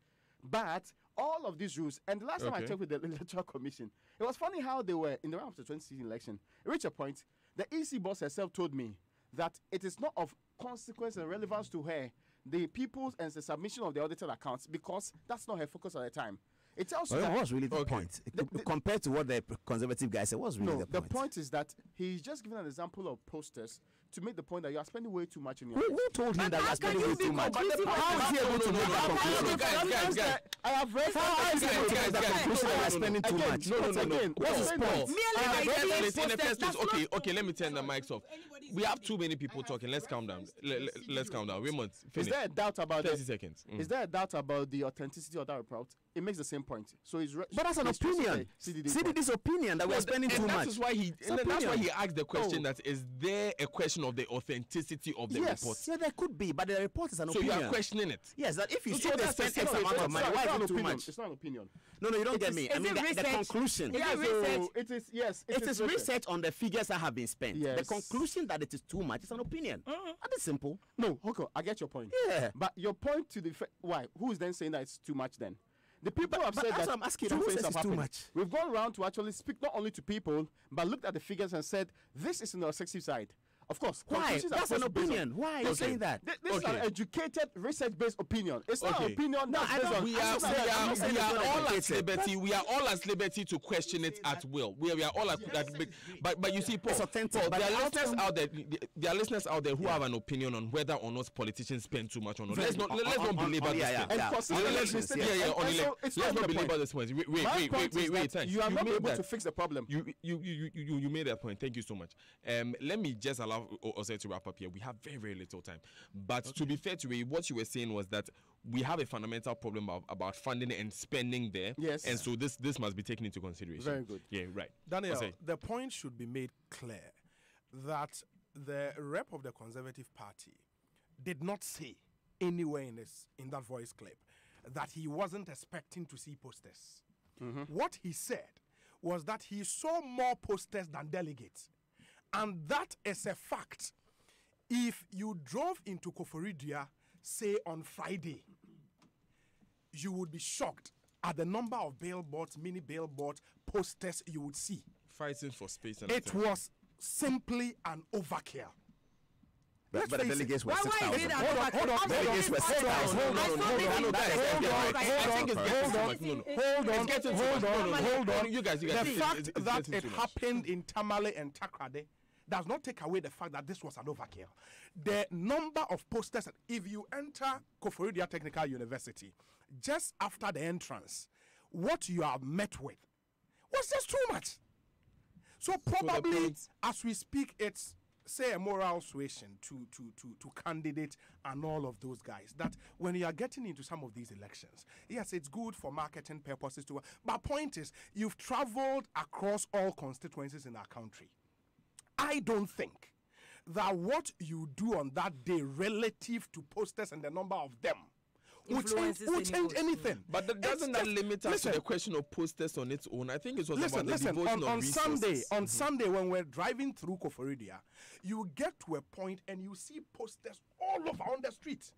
But all of these rules, and the last time I checked with the Electoral Commission, it was funny how they were in the run of the 2016 election. It reached a point, the EC boss herself told me that it is not of consequence and relevance to her, the people's and the submission of the audited accounts, because that's not her focus at the time. It tells you What that was really the point? Compared to what the conservative guy said, what's really the point? The point is that he's just given an example of posters to make the point that you are spending way too much in your Who told him that you are spending way too much? How is he able to make that conclusion? Guys, I have read how is he able to make that conclusion that you are spending too much? No. What's his point? Okay, let me turn the mics off. We have too many people talking. Let's calm down. Let's calm down. We must finish. Is there a doubt about 30 seconds. Is there a doubt about the authenticity of that report? It makes the same point. So it's but that's an opinion. CDD's opinion that we are spending too much. That's why he asked the question that is there a question of the authenticity of the report? Yeah, there could be, but the report is an opinion. So you are questioning it? Yes, that if you say they spend X amount of money, why is it too much? It's not an opinion. No, you don't get me. I mean, the conclusion. It is research on the figures that have been spent. Yes. The conclusion that it is too much is an opinion. That is simple. No, okay, I get your point. Yeah. But your point to the why? Who is then saying that it's too much then? The people have said that I'm asking, who says it's too much? We've gone around to actually speak not only to people, but looked at the figures and said, this is in the excessive side. Of course. Why? That's an opinion. Why are you saying that? This is an educated, research-based opinion. It's not an opinion that's based on... We are all at liberty. We are all at liberty to question it at will. We are all at liberty. But you see, Paul, there are listeners out there who have an opinion on whether or not politicians spend too much or not. Let's not belabor this point. Let's not belabor this point. Wait. You are not able to fix the problem. You made that point. Thank you so much. Let me just allow Ose to wrap up here. We have very, very little time. But to be fair to you, what you were saying was that we have a fundamental problem about funding and spending there. Yes. And so this must be taken into consideration. Very good. Yeah, right. Daniel, the point should be made clear that the rep of the Conservative Party did not say anywhere in that voice clip that he wasn't expecting to see posters. What he said was that he saw more posters than delegates. And that is a fact. If you drove into Koforidua, say on Friday, you would be shocked at the number of billboards, mini billboards, posters you would see. Fighting for space. And it was simply an overkill. But the delegates were 6,000. Hold on. Delegates were 6,000. Hold on. The fact that it happened in Tamale and Takrade does not take away the fact that this was an overkill. The number of posters, if you enter Koforidua Technical University, just after the entrance, what you are met with was just too much. So probably, as we speak, it's say a moral suasion to candidates and all of those guys, that when you are getting into some of these elections, yes, it's good for marketing purposes too, but point is, you've traveled across all constituencies in our country. I don't think that what you do on that day relative to posters and the number of them will change anything. But doesn't that limit us to the question of posters on its own? I think it was about the devotion of resources. On Sunday, when we're driving through Koforidua, you get to a point and you see posters all over on the street.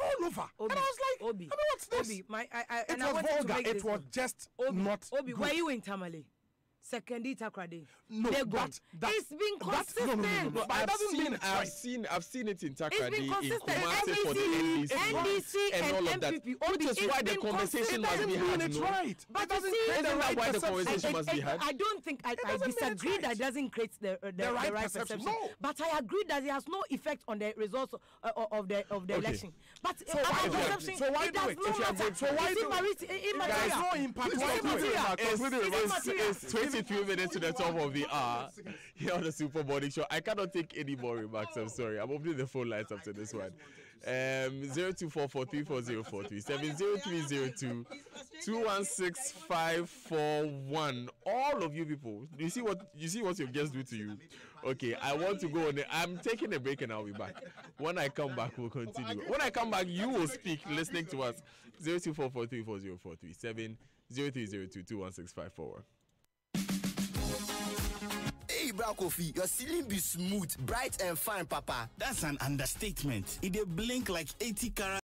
All over. Obi, and I was like, Obi, what's this? Obi, it was vulgar. It was just not Obi, good. were you in Tamale? Second, Takrade. No, it's been consistent. No. But I've seen it in Takrade, in Kumasi for the NDC and all of that. NPP, Which is why the conversation must be had. Right. But isn't that why the conversation must be had? I don't think I disagree that it doesn't create the right perception. No. But I agree that it has no effect on the results of the election. But so why do it? So why do it? So why do it? There is no impact. It's 23 minutes to the top of the hour here on the Super Morning Show. I cannot take any more remarks. I'm sorry. I'm opening the phone lines after this one. 0244340437 0302-216-541. All of you people, you see what your guests do to you. Okay, I want to go on. I'm taking a break and I'll be back. When I come back, we'll continue. When I come back, you will speak listening to us. 0244340437 0302-216-541. Hey, Bra Kofi, your ceiling be smooth, bright and fine, Papa. That's an understatement. It blink like 80 carats.